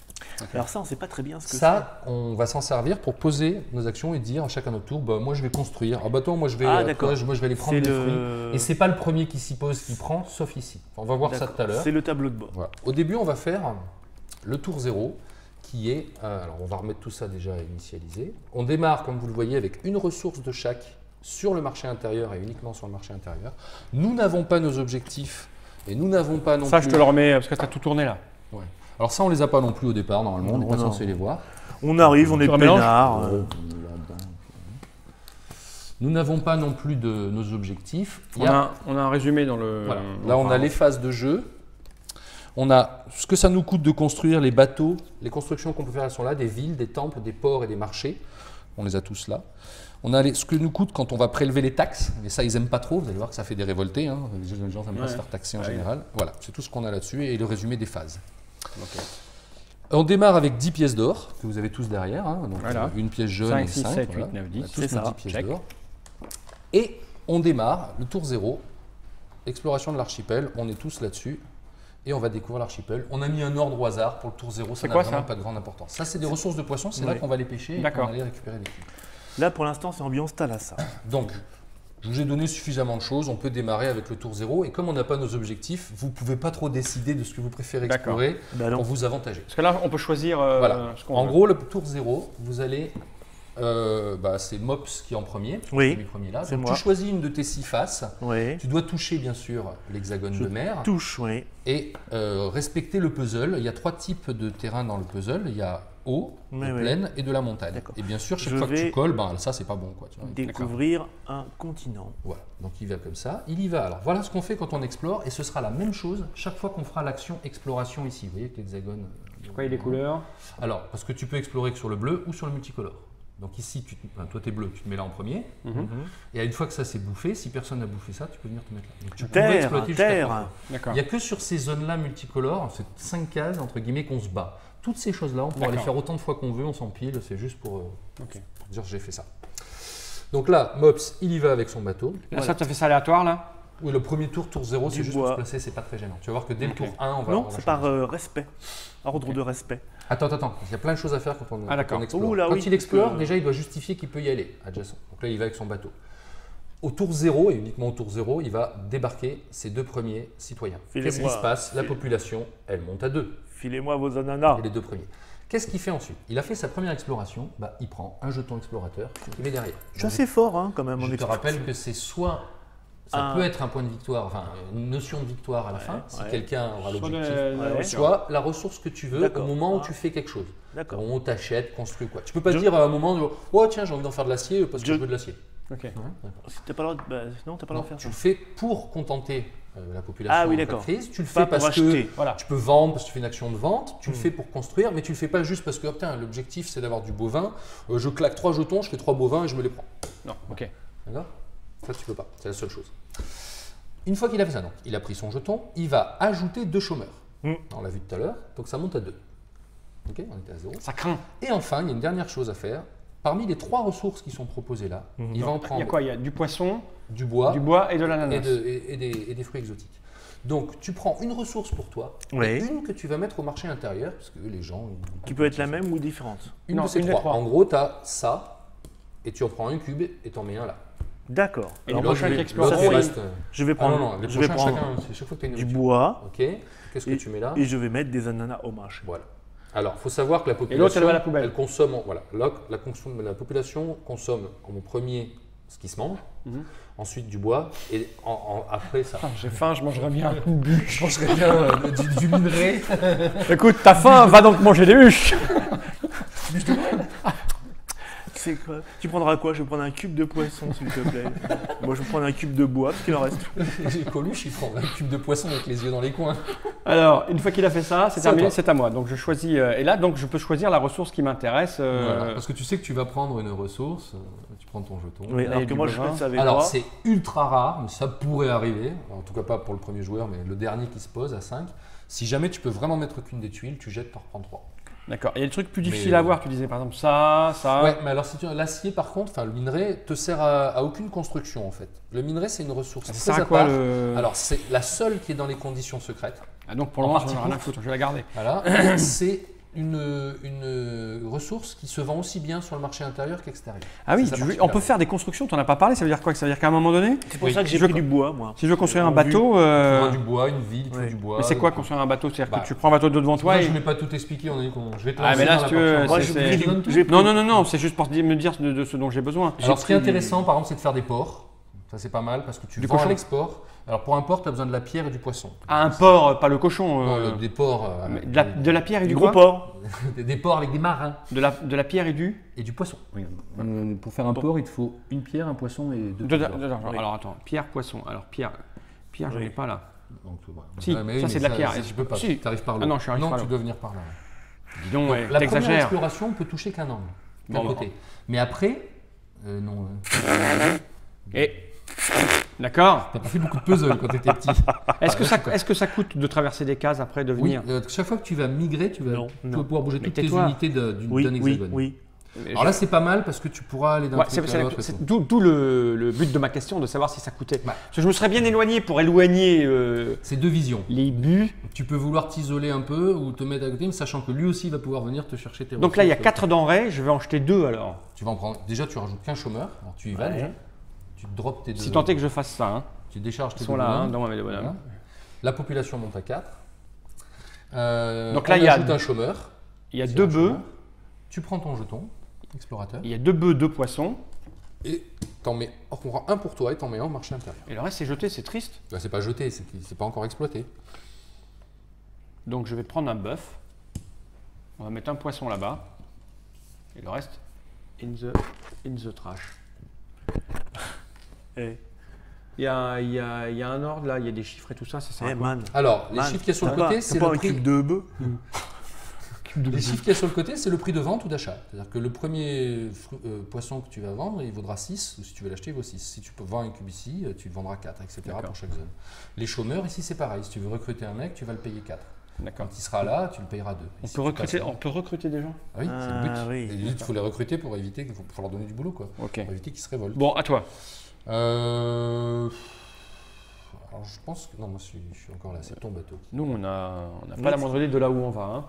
Alors ça on sait pas très bien ce que c'est. Ça on va s'en servir pour poser nos actions et dire à chacun notre tour, bah, moi je vais construire, ah bah toi moi je vais aller prendre des fruits. Et c'est pas le premier qui s'y pose qui prend, sauf ici. Enfin, on va voir ça tout à l'heure. C'est le tableau de bord. Voilà. Au début on va faire le tour 0. Qui est, alors on va remettre tout ça déjà initialisé. On démarre, comme vous le voyez, avec une ressource de chaque sur le marché intérieur et uniquement sur le marché intérieur. Nous n'avons pas nos objectifs et nous n'avons pas non plus… Ça, je te le remets parce que tu as tout tourné là. Ouais. Alors ça, on ne les a pas non plus au départ, normalement, on n'est pas censé les voir. On arrive, on est peinard. Nous n'avons pas non plus de nos objectifs. On a un résumé dans le… Voilà. Là, on a les phases de jeu. On a ce que ça nous coûte de construire les bateaux, les constructions qu'on peut faire, elles sont là, des villes, des temples, des ports et des marchés. On les a tous là. On a ce que nous coûte quand on va prélever les taxes, mais ça ils n'aiment pas trop, vous allez voir que ça fait des révoltés, hein. Les gens n'aiment pas se faire taxer en général. Voilà, c'est tout ce qu'on a là-dessus et le résumé des phases. Okay. On démarre avec 10 pièces d'or, que vous avez tous derrière, hein. Donc une pièce jaune 5, et 6, 5, 7, voilà. 8, 9, 10, c'est ça, 10 pièces d'or. Et on démarre le tour 0 exploration de l'archipel, on est tous là-dessus. Et on va découvrir l'archipel. On a mis un ordre au hasard pour le tour 0, ça n'a vraiment pas de grande importance. Ça, c'est des ressources de poissons, c'est là qu'on va les pêcher et qu'on va aller récupérer des cubes. Là, pour l'instant, c'est ambiance Thalassa. Donc, je vous ai donné suffisamment de choses, on peut démarrer avec le tour 0. Et comme on n'a pas nos objectifs, vous ne pouvez pas trop décider de ce que vous préférez explorer pour vous avantager. Parce que là, on peut choisir ce qu'on veut. En gros, le tour 0, vous allez... c'est Mops qui est en premier, premier là. Donc, tu choisis une de tes 6 faces. Tu dois toucher bien sûr l'hexagone de mer. Et respecter le puzzle. Il y a 3 types de terrains dans le puzzle. Il y a eau, de plaine et de la montagne. Et bien sûr, chaque fois que tu colles, ça c'est pas bon. Tu vois. Découvrir un continent. Voilà, donc il va comme ça. Il y va. Alors voilà ce qu'on fait quand on explore et ce sera la même chose chaque fois qu'on fera l'action exploration ici. Vous voyez que l'hexagone. Pourquoi il y a les couleurs? Alors, parce que tu peux explorer que sur le bleu ou sur le multicolore. Donc ici, toi tu es bleu, tu te mets là en premier. Et une fois que ça s'est bouffé, si personne n'a bouffé ça, tu peux venir te mettre là. Donc, tu peux exploiter terre. Il n'y a que sur ces zones-là multicolores, c'est 5 cases entre guillemets qu'on se bat. Toutes ces choses-là, on pourra les faire autant de fois qu'on veut, on s'empile, c'est juste pour dire j'ai fait ça. Donc là, Mops, il y va avec son bateau. Là, ça, tu as fait ça aléatoire là? Oui, le premier tour 0, c'est juste pour se placer, c'est pas très gênant. Tu vas voir que dès le tour 1, on va... Non, c'est par respect, ordre de respect. Attends, il y a plein de choses à faire quand on explore. Là, quand il explore, déjà, il doit justifier qu'il peut y aller, adjacent. Donc là, il va avec son bateau. Au tour 0, et uniquement au tour 0, il va débarquer ses 2 premiers citoyens. Qu'est-ce qui se passe? La population, elle monte à 2. Filez-moi vos ananas. Et les 2 premiers. Qu'est-ce qu'il fait ensuite? Il a fait sa première exploration, il prend un jeton explorateur, il met derrière. Je suis assez fort quand même en exploration. Je te rappelle que c'est soit... Ça peut être un point de victoire, enfin une notion de victoire à la fin, si quelqu'un aura l'objectif, soit la ressource que tu veux au moment où tu fais quelque chose. Au moment où tu achètes, construis quoi. Tu peux pas dire à un moment, oh tiens j'ai envie d'en faire de l'acier parce que je veux de l'acier. T'as pas le droit de faire ça. Tu le fais pour contenter la population entreprise, tu le fais parce que tu peux vendre, parce que tu fais une action de vente, tu le fais pour construire, mais tu le fais pas juste parce que l'objectif c'est d'avoir du bovin, je claque 3 jetons, je fais 3 bovins et je me les prends. Non, ok. D'accord ? Ça, tu peux pas, c'est la seule chose. Une fois qu'il a fait ça, donc, il a pris son jeton, il va ajouter 2 chômeurs. On l'a vu tout à l'heure, donc ça monte à 2. Ok, on était à 0. Ça craint. Et enfin, il y a une dernière chose à faire. Parmi les 3 ressources qui sont proposées là, il va en prendre. Il y a quoi? Il y a du poisson, du bois et de l'ananas. Et des fruits exotiques. Donc, tu prends une ressource pour toi, et une que tu vas mettre au marché intérieur, parce que les gens. Qui peut être la même ou différente? Une de ces 3. En gros, tu as ça, et tu en prends un cube et tu en mets un là. D'accord. Et le prochain qui explore, je vais prendre, chaque fois que tu as du bois. Ok. Qu'est-ce que tu mets là? Et je vais mettre des ananas au marché. Voilà. Alors, il faut savoir que la population, et l'autre, elle va à la poubelle. Elle consomme, la population consomme en premier ce qui se mange, ensuite du bois, et après ça. J'ai faim, je mangerai bien. Je mangerai bien du minerai. Écoute, t'as faim, va donc manger des bûches. C'est quoi? Tu prendras quoi? Je vais prendre un cube de poisson, s'il te plaît. Moi, je vais prendre un cube de bois, parce qu'il en reste. Coluche, il prend un cube de poisson avec les yeux dans les coins. Alors, une fois qu'il a fait ça, c'est terminé, c'est à moi. Donc, je choisis. Et là, donc, je peux choisir la ressource qui m'intéresse. Voilà, parce que tu sais que tu vas prendre une ressource, tu prends ton jeton. Oui, alors que moi, je ne savais pas. Alors, c'est ultra rare, mais ça pourrait arriver. En tout cas, pas pour le premier joueur, mais le dernier qui se pose à 5. Si jamais tu peux vraiment mettre qu'une des tuiles, tu jettes, tu en reprends 3. D'accord. Il y a des trucs plus difficiles à voir. Tu disais par exemple ça. Ouais, mais alors si l'acier par contre, le minerai te sert à aucune construction en fait. Le minerai c'est une ressource très à part. Alors c'est la seule qui est dans les conditions secrètes. Ah donc pour le moment j'en ai rien à foutre, je vais la garder. Voilà. C'est une ressource qui se vend aussi bien sur le marché intérieur qu'extérieur. Ah oui, on peut faire des constructions, tu n'en as pas parlé, ça veut dire quoi? Ça veut dire qu'à un moment donné… C'est pour ça que j'ai pris du bois, moi. Si je veux construire un bateau… Du bois, une ville, il faut du bois. Mais c'est quoi construire un bateau? C'est-à-dire que tu prends un bateau devant toi et… Je n'ai pas tout expliqué, on a dit qu'on… Je vais te lancer dans la partie. Non, c'est juste pour me dire de ce dont j'ai besoin. Alors ce qui est intéressant par exemple, c'est de faire des ports. Ça c'est pas mal parce que tu vends à l'export. Alors pour un port, tu as besoin de la pierre et du poisson. Ah, un porc, pas le cochon. Non, des ports. De la pierre et du gros porc. Des ports avec des marins. De la pierre et du poisson. Oui. Pour faire un port, il te faut une pierre, un poisson et 2 Alors attends, pierre, poisson. Alors pierre, j'en ai pas là. Donc, si, ça c'est de la pierre. Je peux pas. Si. Tu arrives par là. Ah non, je suis arrivé par là. Tu dois venir par là. Dis donc, la première exploration, on peut toucher qu'un angle, d'un côté. Mais après, non. Et d'accord. T'as pas fait beaucoup de puzzles quand t'étais petit. Est-ce que ça coûte de traverser des cases après de venir? Oui, chaque fois que tu vas migrer, tu vas pouvoir bouger toutes tes unités d'un hexagone. Oui. Alors là, c'est pas mal parce que tu pourras aller d'un truc à l'autre. C'est d'où le but de ma question, de savoir si ça coûtait. Parce que je me serais bien éloigné pour éloigner c'est 2 visions. Les buts. Tu peux vouloir t'isoler un peu ou te mettre à côté, mais sachant que lui aussi va pouvoir venir te chercher tes ressources. Donc là, il y a 4 denrées, je vais en jeter 2 alors. Tu vas en prendre. Déjà, tu rajoutes qu'un chômeur. Alors tu y vas déjà. Tu drops tes 2. Si tant est que je fasse ça. Hein. Tu décharges tes 2. Ils sont là, dans mes 2 bonhommes. Voilà. La population monte à 4. Donc là, il y a un chômeur. Il y a 2 bœufs. Tu prends ton jeton, explorateur. Il y a 2 bœufs, 2 poissons. Et t'en mets, on prend un pour toi et t'en mets un au marché intérieur. Et le reste, c'est jeté, c'est triste. Bah, c'est pas jeté, c'est pas encore exploité. Donc je vais prendre un bœuf. On va mettre un poisson là-bas. Et le reste, in the trash. Il y a un ordre là, il y a des chiffres et tout ça, ça sert à quoi ? Alors, les chiffres qu'il y a sur le côté, c'est le prix de bœuf. Les chiffres qu'il y a sur le côté, c'est le prix de vente ou d'achat. C'est-à-dire que le premier poisson que tu vas vendre, il vaudra 6, ou si tu veux l'acheter, il vaut 6. Si tu peux vendre un cube ici, tu vendras 4, etc. pour chaque zone. Les chômeurs, ici, c'est pareil. Si tu veux recruter un mec, tu vas le payer 4. Quand il sera là, tu le payeras 2. On peut recruter des gens ? Ah oui, c'est le but. Et il faut les recruter pour éviter qu'il faut leur donner du boulot, quoi. Pour éviter qu'ils se révoltent. Bon, à toi. Alors je pense que... Non, moi je suis encore là, c'est ton bateau. Nous, on n'a pas la moindre idée de là où on va. Hein.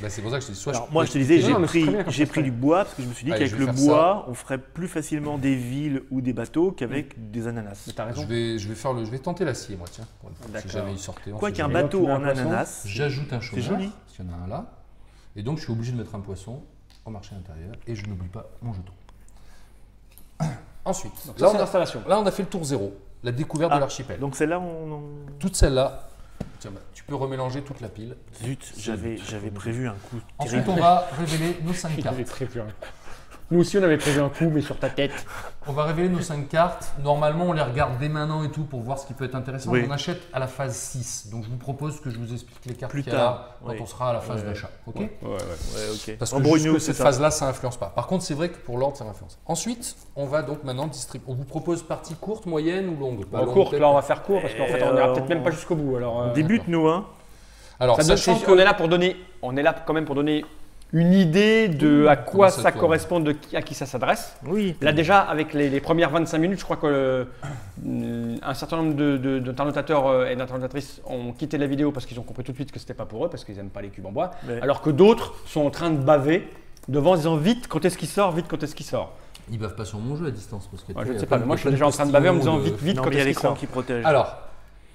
Bah, c'est pour ça que je te dis, moi je te disais, j'ai pris du bois parce que je me suis dit qu'avec le bois, on ferait plus facilement des villes ou des bateaux qu'avec des ananas. T'as raison. Je vais tenter l'acier, moi, tiens. Si jamais il sortait. Quoi qu'un bateau en ananas. J'ajoute un chômeur. C'est joli. Parce qu'il y en a un là. Et donc je suis obligé de mettre un poisson au marché intérieur et je n'oublie pas mon jeton. Ensuite, là on a fait le tour 0, la découverte de l'archipel. Donc celle-là, toute celle-là, tu peux remélanger toute la pile. Zut, j'avais prévu un coup. Ensuite, on va révéler nos 5 cartes. Nous aussi, on avait prévu un coup, mais sur ta tête. On va révéler nos 5 cartes. Normalement, on les regarde dès maintenant et tout pour voir ce qui peut être intéressant. Oui. On achète à la phase 6. Donc, je vous propose que je vous explique les cartes plus tard quand on sera à la phase d'achat. Ok. Ok. Parce que jusque cette phase-là, ça n'influence pas. Par contre, c'est vrai que pour l'ordre, ça influence. Ensuite, on va donc maintenant distribuer. On vous propose partie courte, moyenne ou longue. Courte, là, on va faire court parce qu'en fait, on n'ira peut-être même pas jusqu'au bout. Alors, débute, nous, hein. Alors, sachant qu'on est là pour donner, quand même pour donner une idée de à quoi ça correspond, à qui ça s'adresse. Oui. Là déjà, avec les premières 25 minutes, je crois qu'un certain nombre d'internotateurs et d'internotatrices ont quitté la vidéo parce qu'ils ont compris tout de suite que c'était pas pour eux, parce qu'ils n'aiment pas les cubes en bois, alors que d'autres sont en train de baver devant en disant vite, quand est-ce qu'il sort, vite, quand est-ce qu'il sort. Ils bavent pas sur mon jeu à distance parce que je ne sais pas, mais moi je suis déjà en train de baver en me disant vite, quand est-ce qu'il sort. Qui protège. Alors,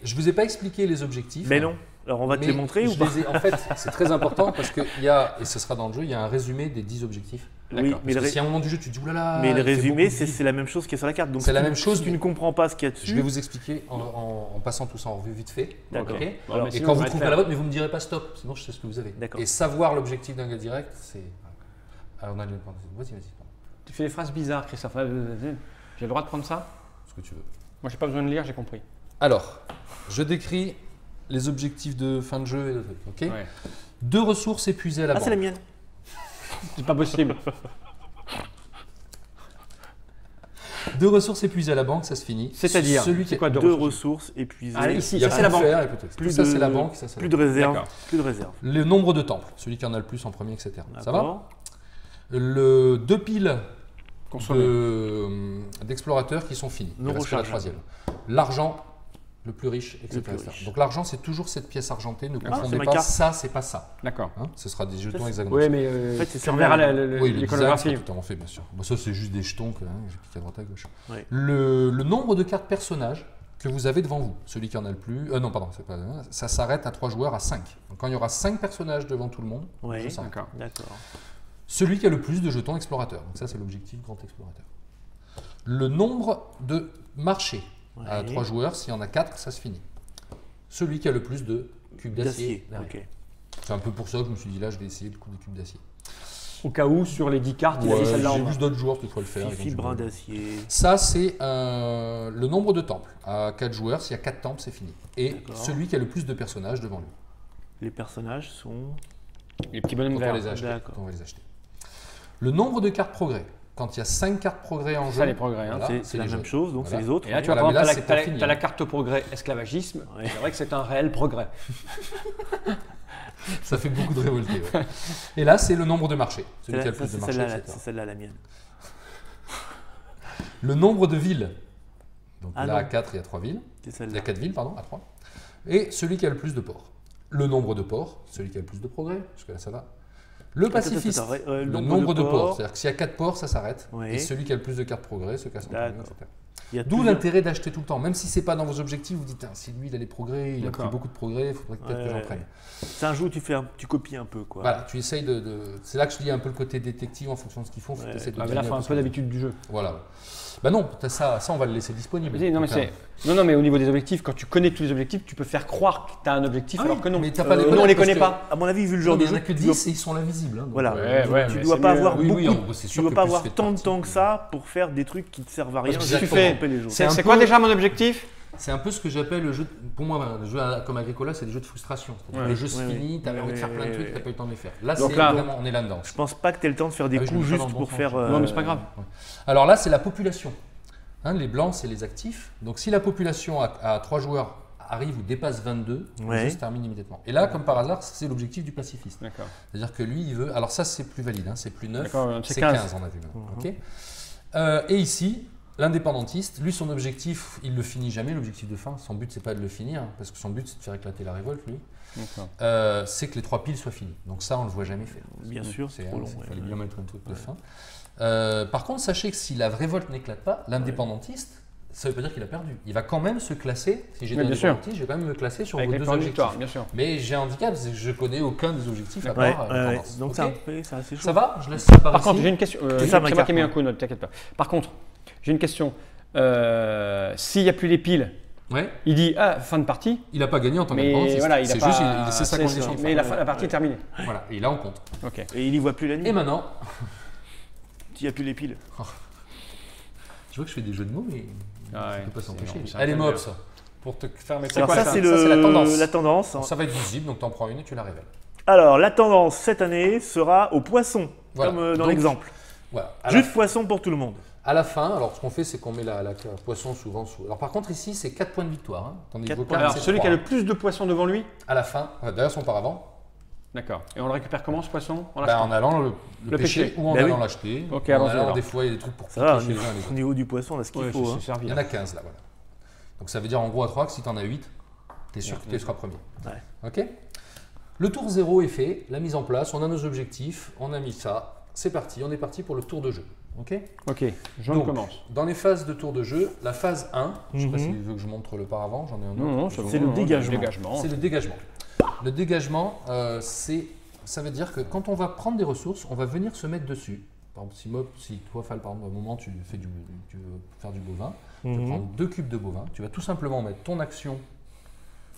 je vous ai pas expliqué les objectifs. Mais non. Alors on va te les montrer ou pas ? En fait, c'est très important parce qu'il y a, et ce sera dans le jeu, il y a un résumé des 10 objectifs. Oui, mais si à un moment du jeu tu te dis oulala. Mais le résumé, c'est la même chose qu'il y a sur la carte. Donc c'est la même chose. Si tu ne comprends pas ce qu'il y a dessus. Je vais vous expliquer en passant tout ça en revue vite fait. D'accord. Okay. Et quand vous trouverez la vôtre, mais vous ne me direz pas stop, sinon je sais ce que vous avez. D'accord. Et savoir l'objectif d'un gars direct, c'est. Alors on a vas-y. Tu fais des phrases bizarres, Christophe. J'ai le droit de prendre ça ? Ce que tu veux. Moi, j'ai pas besoin de lire, j'ai compris. Alors, je décris les objectifs de fin de jeu et de trucs, ok ? 2 ressources épuisées à la banque. Ah, c'est la mienne. C'est pas possible. 2 ressources épuisées à la banque, ça se finit. C'est-à-dire, c'est quoi 2 ressources épuisées ? Ah, ici, ça c'est la banque. Ça, c'est la banque. Plus de réserve. Plus de réserve. Le nombre de temples, celui qui en a le plus en premier, etc. Ça va ? Le 2 piles d'explorateurs qui sont finis. Il reste la 3e. L'argent, le plus riche, etc. Donc l'argent, c'est toujours cette pièce argentée. Ne confondez pas ça, c'est pas ça. D'accord. Hein, ce sera des jetons hexagonaux. Oui, mais en fait, c'est verra l'iconographie. Tout en fait, bien sûr. Bon, ça, c'est juste des jetons que j'ai piqué à droite à gauche. Ouais. Le nombre de cartes personnages que vous avez devant vous, celui qui en a le plus. Non, pardon, c'est pas. Ça s'arrête à 3 joueurs à 5. Donc quand il y aura 5 personnages devant tout le monde, je sens. D'accord. Celui qui a le plus de jetons explorateurs. Donc ça, c'est l'objectif grand explorateur. Le nombre de marchés. À 3 joueurs, s'il y en a 4, ça se finit. Celui qui a le plus de cubes d'acier. Okay. C'est un peu pour ça que je me suis dit là, je vais essayer le coup des cubes d'acier. Au cas où, sur les 10 cartes, il a celle-là en J'ai juste d'autres joueurs qui pourraient le faire. Fibre d'acier. Ça, c'est le nombre de temples. À 4 joueurs, s'il y a 4 temples, c'est fini. Et celui qui a le plus de personnages devant lui. Les personnages sont… Les petits bonhommes verts. On va les acheter. Le nombre de cartes progrès. Quand il y a 5 cartes progrès en jeu, ça les progrès. Hein. Voilà, c'est la même chose, donc c'est les autres. Et là, tu vois, tu as la carte progrès esclavagisme. C'est vrai que c'est un réel progrès. Ça fait beaucoup de révoltés. Ouais. Et là, c'est le nombre de marchés. Celui qui a le plus de marchés, etc. C'est celle-là la mienne. Le nombre de villes. Donc là, à 4, il y a 3 villes. Il y a 4 villes, pardon, à 3. Et celui qui a le plus de ports. Le nombre de ports, celui qui a le plus de progrès, jusque là ça va. Le pacifiste, le nombre de ports. C'est-à-dire que s'il y a 4 ports, ça s'arrête. Ouais. Et celui qui a le plus de cartes progrès se casse en premier, etc. D'où l'intérêt d'acheter tout le temps. Même si ce n'est pas dans vos objectifs, vous dites, si lui il a les progrès, il a pris beaucoup de progrès, il faudrait peut-être que j'en prenne. C'est un jeu où tu copies un peu. Quoi. Voilà, tu essayes c'est là que je dis un peu le côté détective en fonction de ce qu'ils font. Mais là, il faut un peu d'habitude du jeu. Voilà. Bah non, ça on va le laisser disponible. Non, mais au niveau des objectifs, quand tu connais tous les objectifs, tu peux faire croire que tu as un objectif alors que non. Mais pas nous, on ne les connaît pas. À mon avis, vu le genre de jeu. Il n'y en a que 10 et ils sont là visibles. Voilà. Tu ne dois pas avoir tant de temps que ça pour faire des trucs qui ne te servent à rien. C'est quoi déjà mon objectif ? C'est un peu ce que j'appelle le jeu. Pour moi, le jeu comme Agricola, c'est des jeux de frustration. Les jeux se finissent, tu avais envie de faire plein de trucs, tu n'as pas eu le temps de les faire. Là, vraiment, on est là-dedans. Je pense pas que tu aies le temps de faire des coups juste pour faire. Non, mais c'est pas grave. Alors là, c'est la population. Les blancs, c'est les actifs. Donc si la population à 3 joueurs arrive ou dépasse 22, le jeu se termine immédiatement. Et là, comme par hasard, c'est l'objectif du pacifiste. C'est-à-dire que lui, il veut. Alors ça, c'est plus valide, c'est plus 9, c'est 15, on a vu maintenant. Et ici, l'indépendantiste, lui, son objectif, il ne le finit jamais, l'objectif de fin. Son but, c'est pas de le finir, parce que son but, c'est de faire éclater la révolte, lui. C'est que les 3 piles soient finies. Donc ça, on ne le voit jamais faire. Bien sûr, c'est trop long. Il fallait bien mettre un truc de fin. Par contre, sachez que si la révolte n'éclate pas, l'indépendantiste, ça ne veut pas dire qu'il a perdu. Il va quand même se classer. Si j'étais indépendantiste, je vais quand même me classer sur vos 2 objectifs. Bien sûr. Mais j'ai un handicap, c'est que je ne connais aucun des objectifs à part l'indépendance. Donc c'est assez chaud. Ça va? Je laisse ça par contre, j'ai une question. C'est moi qui ai mis un coup de note, t'inquiète pas. Par contre, j'ai une question. S'il n'y a plus les piles, il dit fin de partie. Il n'a pas gagné en tant qu'indépendantiste. Voilà, c'est juste c'est sa condition. Mais la partie est terminée. Voilà, et là on compte. Et il n'y voit plus la nuit. Et maintenant, il n'y a plus les piles. Je vois que je fais des jeux de mots, mais je ne peux pas s'empêcher. Allez, Mobs, pour te faire mettre ça, c'est la tendance. Ça va être visible, donc tu en prends une et tu la révèles. Alors, la tendance cette année sera au poisson, comme dans l'exemple. Voilà. Jus de poisson pour tout le monde. À la fin, alors ce qu'on fait, c'est qu'on met la poisson souvent sous. Alors par contre, ici, c'est 4 points de victoire. Alors, celui qui a le plus de poissons devant lui. À la fin, derrière son paravent. D'accord. Et on le récupère comment ce poisson? En allant le pêcher ou en allant l'acheter. Des fois, il y a des trucs pour piquer chez les uns et les autres. Au niveau du poisson, on a ce qu'il faut. Il y en a 15 là, voilà. Donc ça veut dire en gros à 3 que si tu en as 8, tu es sûr que tu seras premier. Ok. Le tour 0 est fait, la mise en place, on a nos objectifs, on a mis ça. C'est parti, on est parti pour le tour de jeu. Ok, je commence. Dans les phases de tour de jeu, la phase 1, je ne sais pas si tu veux que je montre le paravent, j'en ai un autre. Non, c'est le dégagement. C'est le dégagement. Le dégagement, ça veut dire que quand on va prendre des ressources, on va venir se mettre dessus. Par exemple, si toi, Fal, par exemple, à un moment, tu veux faire du bovin, tu vas prendre 2 cubes de bovin, tu vas tout simplement mettre ton action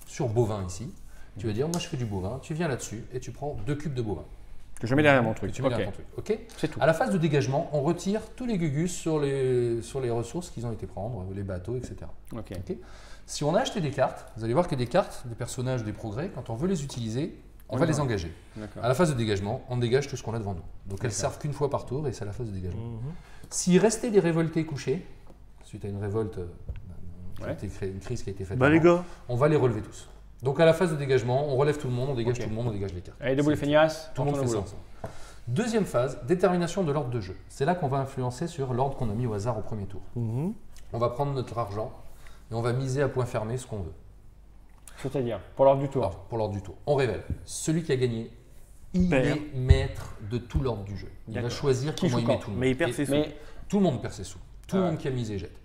sur bovin ici. Tu vas dire, moi je fais du bovin, tu viens là-dessus et tu prends 2 cubes de bovin. Que je mets derrière mon truc. Ok. C'est tout. À la phase de dégagement, on retire tous les gugus sur les ressources qu'ils ont été prendre, les bateaux, etc. Ok. Si on a acheté des cartes, vous allez voir que des cartes, des personnages, des progrès, quand on veut les utiliser, on va les engager. À la phase de dégagement, on dégage tout ce qu'on a devant nous. Donc elles servent qu'une fois par tour et c'est la phase de dégagement. S'il restait des révoltés couchés, suite à une révolte, une crise qui a été faite, on va les relever tous. Donc à la phase de dégagement, on relève tout le monde, on dégage tout le monde, on dégage les cartes. Allez, debout les feignasses, tout le monde fait ça ensemble. Deuxième phase, détermination de l'ordre de jeu. C'est là qu'on va influencer sur l'ordre qu'on a mis au hasard au premier tour. On va prendre notre argent et on va miser à point fermé ce qu'on veut. C'est-à-dire, pour l'ordre du tour. Pour l'ordre du tour. On révèle. Celui qui a gagné, il est maître de tout l'ordre du jeu. Il va choisir comment il met tout le monde. Mais il perd ses sous. Tout le monde perd ses sous. Tout le monde qui a misé jette.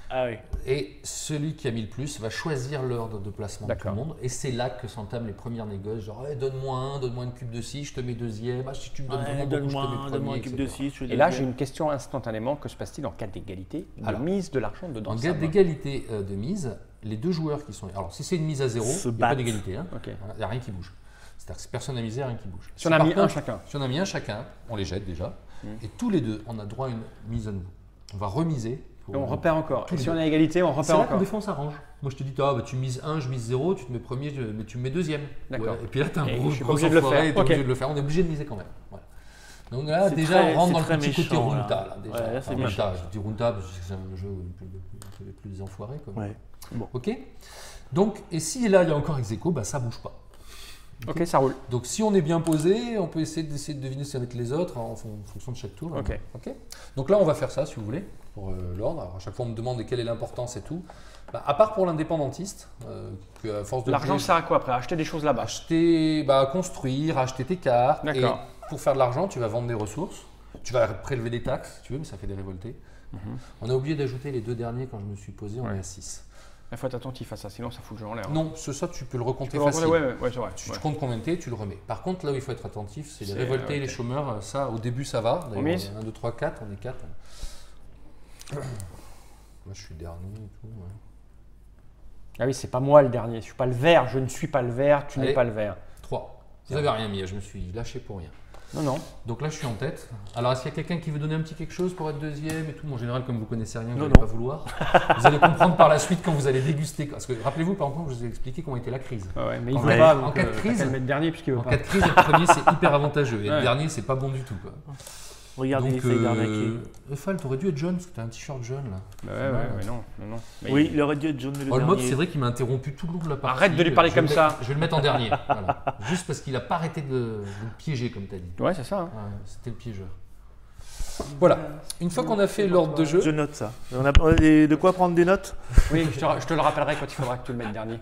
Ah oui. Et celui qui a mis le plus va choisir l'ordre de placement de tout le monde. Et c'est là que s'entament les premières négoces. Genre, donne-moi une cube de 6, je te mets deuxième. Si tu me donnes vraiment beaucoup, je te mets premier. Donne-moi un cube de 6. Et là, j'ai une question instantanément. Que se passe-t-il en cas d'égalité de mise de l'argent dedans? En cas d'égalité de mise, les 2 joueurs qui sont. Alors, si c'est une mise à 0, il n'y a pas d'égalité. Il n'y a rien qui bouge. C'est-à-dire que si personne n'a misé, il n'y a rien qui bouge. Si on a mis un chacun. Si on a mis un chacun, on les jette déjà. Et tous les deux, on a droit à une mise à nouveau. On va remiser. Et on repère encore. Et si on a égalité, on repère encore. Des fois, on s'arrange. Moi, je te dis, tu mises 1, je mise 0, tu te mets premier, mais tu me mets deuxième. D'accord. Et puis là, tu as un gros obligé de le faire. Obligé de le faire. On est obligé de miser quand même. Voilà. Donc là, déjà, on rentre dans le petit côté Runta. Runta, je dis Runta parce que c'est un jeu où il n'y a plus des enfoirés. Ok. Donc, et si là, il y a encore ex aequo, ça ne bouge pas. Ok, ça roule. Donc si on est bien posé, on peut essayer de deviner ce qu'avec les autres en fonction de chaque tour. Ok. Donc là, on va faire ça, si vous voulez, pour l'ordre. Alors à chaque fois, on me demande quelle est l'importance et tout. Bah, à part pour l'indépendantiste, à force de l'argent sert à quoi après? Acheter des choses là-bas? Construire, acheter tes cartes. D'accord. Et pour faire de l'argent, tu vas vendre des ressources. Tu vas prélever des taxes, si tu veux, mais ça fait des révoltés. On a oublié d'ajouter les 2 derniers quand je me suis posé, on est à 6. Il faut être attentif à ça, sinon ça fout le jeu en l'air. Non, ça tu peux le recompter facilement. Ouais, c'est vrai. Tu comptes combien t'es, tu le remets. Par contre, là où il faut être attentif, c'est les révoltés et les chômeurs. Ça, au début, ça va. 1, 2, 3, 4, on est 4. Moi, je suis dernier et tout. Ouais. Ah oui, c'est pas moi le dernier. Je suis pas le vert, je ne suis pas le vert, tu n'es pas le vert. 3. Vous n'avez rien mis, je me suis lâché pour rien. Non. Donc là, je suis en tête. Alors, est-ce qu'il y a quelqu'un qui veut donner un petit quelque chose pour être deuxième et tout? En général, comme vous connaissez rien, vous n'allez pas vouloir. Vous allez comprendre par la suite quand vous allez déguster. Parce que rappelez-vous, par exemple, je vous ai expliqué comment était la crise. Ouais, mais il ne veut pas. En cas de crise, le mettre dernier puisqu'il veut pas. En cas de crise, être premier, c'est hyper avantageux. Et le dernier, c'est pas bon du tout, quoi. Regardez, il fait d'arnaquer. Eiffel, t'aurais dû être jaune parce que t'as un t-shirt jaune là. Ouais, non. Mais oui, il aurait dû être jaune le dernier. Mob, c'est vrai qu'il m'a interrompu tout le long de la partie. Arrête de lui parler comme ça. Je vais le mettre en dernier. Voilà. Juste parce qu'il n'a pas arrêté de le piéger, comme t'as dit. Ouais, c'est ça. Hein. Ouais, c'était le piégeur. Voilà. Une fois qu'on a fait l'ordre de jeu. Je note ça. On a de quoi prendre des notes? Oui, je te le rappellerai quand il faudra que tu le mettes dernier.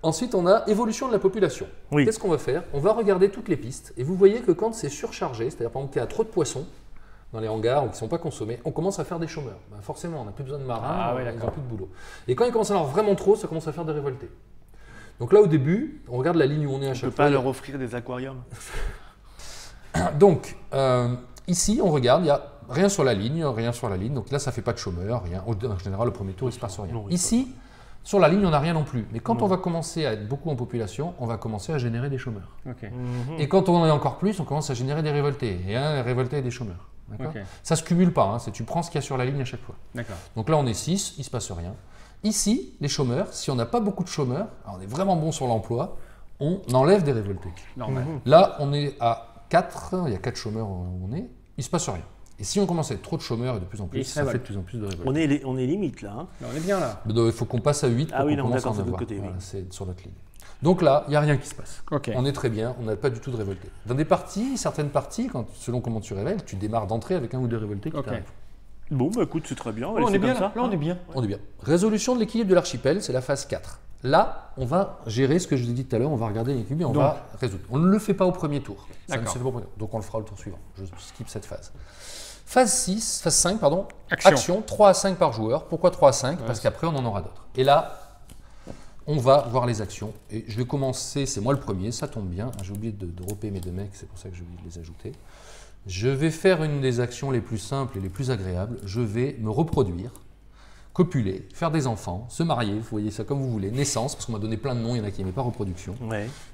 Ensuite, on a évolution de la population. Oui. Qu'est-ce qu'on va faire? On va regarder toutes les pistes. Et vous voyez que quand c'est surchargé, c'est-à-dire par exemple qu'il y a trop de poissons dans les hangars ou qui ne sont pas consommés, on commence à faire des chômeurs. Ben forcément, on n'a plus besoin de marins, ils n'ont plus de boulot. Et quand il commence à en avoir vraiment trop, ça commence à faire des révoltés. Donc là, au début, on regarde la ligne où on est à chaque fois. On ne peut pas leur offrir des aquariums. Donc, ici, on regarde, il n'y a rien sur la ligne. Donc là, ça ne fait pas de chômeurs, rien. En général, le premier tour, il ne se passe rien. Non, ici, sur la ligne, on n'a rien non plus. Mais quand on va commencer à être beaucoup en population, on va commencer à générer des chômeurs. Okay. Et quand on en est encore plus, on commence à générer des révoltés. Et un révolté et des chômeurs. Okay. Ça ne se cumule pas. Hein. Tu prends ce qu'il y a sur la ligne à chaque fois. Donc là, on est 6, il ne se passe rien. Ici, les chômeurs, si on n'a pas beaucoup de chômeurs, on est vraiment bon sur l'emploi, on enlève des révoltés. Là, on est à 4, il y a 4 chômeurs où on est, il ne se passe rien. Et si on commence à être trop de chômeurs et de plus en plus, ça fait de plus en plus de révoltés. On est limite là. Hein. On est bien là. Il faut qu'on passe à 8 pour qu'on commence à en avoir. Voilà, c'est sur notre ligne. Donc là, il n'y a rien qui se passe. On est très bien, on n'a pas du tout de révoltés. Dans des parties, certaines parties, selon comment tu révèles, tu démarres d'entrée avec 1 ou 2 révoltés qui t'arrivent. Bon, bah écoute, c'est très bien. On est bien là. Là, on est bien. On est bien. Résolution de l'équilibre de l'archipel, c'est la phase 4. Là, on va gérer ce que je vous ai dit tout à l'heure, on va regarder l'équilibre et on va résoudre. On ne le fait pas au premier tour. Donc on le fera au tour suivant. Je skip cette phase. Phase 5, action 3 à 5 par joueur. Pourquoi 3 à 5? Parce qu'après, on en aura d'autres. Et là, on va voir les actions. Et je vais commencer, c'est moi le premier, ça tombe bien. J'ai oublié de dropper mes 2 mecs, c'est pour ça que j'ai oublié de les ajouter. Je vais faire une des actions les plus simples et les plus agréables. Je vais me reproduire, copuler, faire des enfants, se marier, vous voyez ça comme vous voulez, naissance, parce qu'on m'a donné plein de noms, il y en a qui n'aimaient pas reproduction.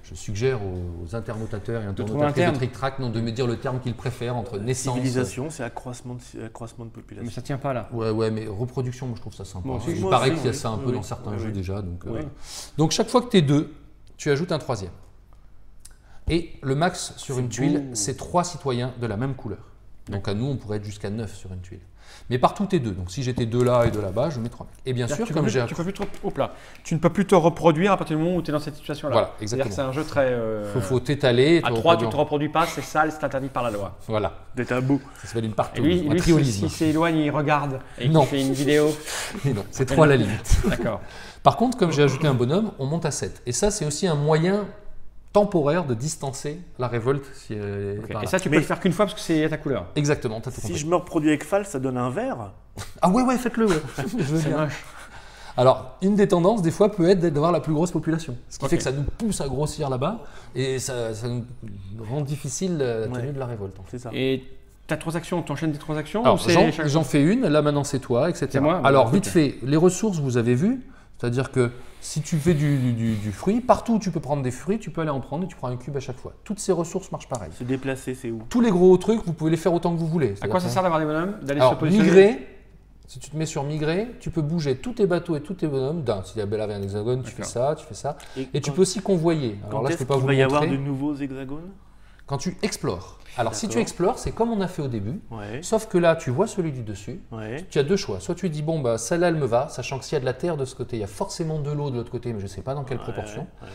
Je suggère aux internautateurs et internautatrices de Trick Track de me dire le terme qu'ils préfèrent entre naissance… Civilisation, c'est accroissement de population. Mais ça ne tient pas là. Ouais, mais reproduction, moi je trouve ça sympa. Il paraît qu'il y a ça un peu dans certains jeux déjà. Donc chaque fois que tu es 2, tu ajoutes un 3e. Et le max sur une tuile, c'est 3 citoyens de la même couleur. Donc à nous, on pourrait être jusqu'à 9 sur une tuile. Mais partout, tu es 2. Donc si j'étais 2 là et 2 là-bas, je mets 3 mecs. Et bien sûr, comme j'ai… Tu ne peux plus te reproduire à partir du moment où tu es dans cette situation-là. Voilà, exactement. C'est un jeu très… faut t'étaler. À 3, tu ne te reproduis pas, c'est sale, c'est interdit par la loi. Voilà. Des tabous. Ça s'appelle une partie. Lui, s'il s'éloigne, il regarde et il fait une vidéo. Mais non, c'est 3 à la limite. D'accord. Par contre, comme j'ai ajouté un bonhomme, on monte à 7. Et ça, c'est aussi un moyen temporaire de distancer la révolte. Et ça, tu peux le faire qu'une fois parce que c'est à ta couleur. Exactement. Si je me reproduis avec Fal, ça donne un vert. Ah ouais, faites-le. Je veux bien. Alors, une des tendances, des fois, peut être d'avoir la plus grosse population. Ce qui fait que ça nous pousse à grossir là-bas et ça nous rend difficile la tenue de la révolte. C'est ça. Et tu as 3 actions, tu enchaînes des 3 actions? Alors, j'en fais une, là maintenant c'est toi, etc. C'est moi. Alors, vite fait, les ressources, vous avez vu, c'est-à-dire que si tu fais du fruit, partout où tu peux prendre des fruits, tu peux aller en prendre et tu prends un cube à chaque fois. Toutes ces ressources marchent pareil. Se déplacer, c'est où? Tous les gros trucs, vous pouvez les faire autant que vous voulez. À quoi ça sert d'avoir des bonhommes? D'aller se positionner? Migrer, si tu te mets sur migrer, tu peux bouger tous tes bateaux et tous tes bonhommes. Si la belle avait un hexagone, tu fais ça, tu fais ça. Et tu peux aussi convoyer. Alors là, je peux pas vous montrer. Il va y avoir de nouveaux hexagones? Quand tu explores. Alors si tu explores, c'est comme on a fait au début, Ouais. sauf que là tu vois celui du dessus, Ouais. tu as deux choix. Soit tu dis bon bah celle-là elle me va, sachant que s'il y a de la terre de ce côté, il y a forcément de l'eau de l'autre côté, mais je ne sais pas dans quelle proportion. Ouais.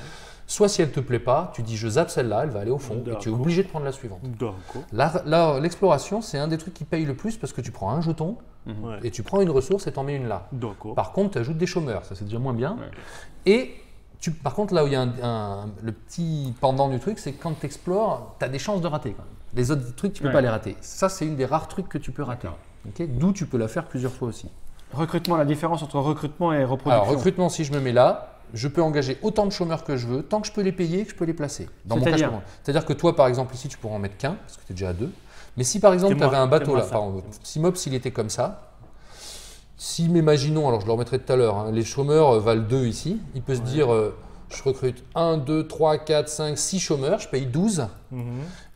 Soit si elle ne te plaît pas, tu dis je zappe celle-là, elle va aller au fond, et tu es D'accord. obligé de prendre la suivante. D'accord. Là, l'exploration, c'est un des trucs qui paye le plus parce que tu prends un jeton Ouais. et tu prends une ressource et t'en mets une là. D'accord. Par contre, tu ajoutes des chômeurs, ça c'est déjà moins bien. Ouais. Et par contre, là où il y a le petit pendant du truc, c'est que quand tu explores, tu as des chances de rater quand même. Les autres trucs, tu ne peux Ouais. pas les rater. Ça, c'est une des rares trucs que tu peux rater. Ok. D'où tu peux la faire plusieurs fois aussi. Recrutement, la différence entre recrutement et reproduction. Alors, recrutement, si je me mets là, je peux engager autant de chômeurs que je veux, tant que je peux les payer, que je peux les placer. Dans mon cas, C'est-à-dire c'est-à-dire que toi, par exemple, ici, tu pourras en mettre qu'un, parce que tu es déjà à deux. Mais si par exemple, tu avais un bateau là, si Mops, il était comme ça, si, imaginons, alors je le remettrai tout à l'heure, hein, les chômeurs valent 2 ici, il peut se dire, je recrute 1, 2, 3, 4, 5, 6 chômeurs, je paye 12,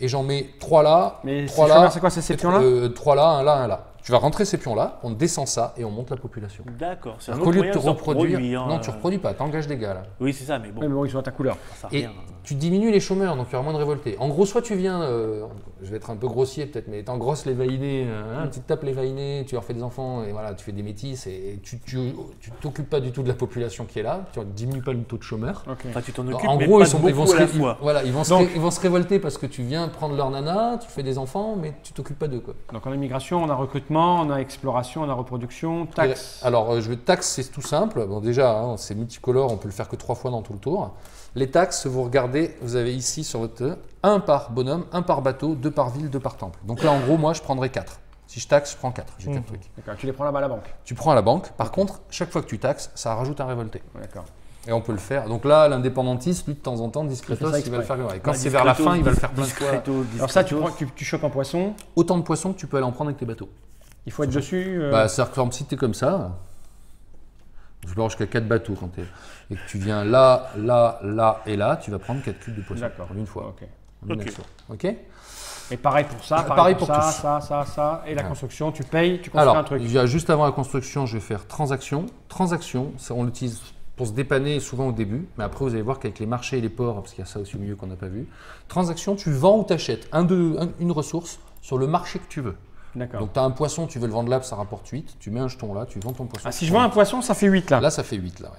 et j'en mets 3 là, Mais 3 ces là, chômeurs, c'est quoi, ces pions-là 3 là, 1 là, 1 là. Tu vas rentrer ces pions-là, on descend ça et on monte la population. D'accord. C'est un Au autre lieu de moyen te de se reproduire, non, hein. tu ne reproduis pas, tu engages des gars là. Oui, c'est ça, mais bon. Oui, mais bon, ils sont à ta couleur. Ça Et rien. tu diminues les chômeurs, donc il y aura moins de révoltés. En gros, soit tu viens, je vais être un peu grossier peut-être, mais t'engrosses les vaïnés, tu te tapes les vaïnés, tu leur fais des enfants, et voilà, tu fais des métis, et tu t'occupes pas du tout de la population qui est là, tu ne diminues pas le taux de chômeurs. Ok. Enfin, tu t'en occupes, En mais gros, pas ils vont beaucoup se à la fois. voilà, ils vont se révolter parce que tu viens prendre leur nana, tu fais des enfants, mais tu t'occupes pas d'eux, quoi. Donc on a migration, on a recrutement, on a exploration, on a reproduction, taxe. Alors, taxe, c'est tout simple. Bon, déjà, hein, c'est multicolore, on peut le faire que 3 fois dans tout le tour. Les taxes, vous regardez, vous avez ici sur votre 1 par bonhomme, 1 par bateau, 2 par ville, 2 par temple. Donc là, en gros, moi, je prendrais 4. Si je taxe, je prends 4. J'ai 4 trucs. D'accord, tu les prends là-bas à la banque. Tu prends à la banque. Par contre, chaque fois que tu taxes, ça rajoute un révolté. D'accord. Et on peut le faire. Donc là, l'indépendantiste, lui, de temps en temps, discretos, ça il va le faire. Et quand Ouais, c'est vers la fin, il va le faire plein de fois. Alors ça, tu chopes un poisson, Autant de poissons que tu peux aller en prendre avec tes bateaux. il faut être dessus. Bah, c'est-à-dire que si tu es comme ça, je peux avoir jusqu'à 4 bateaux quand tu es. Et que tu viens là, là, là et là, tu vas prendre 4 cubes de poisson. D'accord. En une fois. Ok. En une Ok. action. Ok. Et pareil pour ça, Pareil pour ça, tous. ça. Et la construction, tu payes, tu construis Alors, un truc. il y a juste avant la construction, je vais faire transaction. Transaction, on l'utilise pour se dépanner souvent au début, mais après vous allez voir qu'avec les marchés et les ports, parce qu'il y a ça aussi au milieu qu'on n'a pas vu, transaction, tu vends ou tu achètes une ressource sur le marché que tu veux. D'accord. Donc tu as un poisson, tu veux le vendre là, ça rapporte 8, tu mets un jeton là, tu vends ton poisson. Ah, si je vends un poisson, ça fait 8 là. Là, ça fait 8 là, ouais.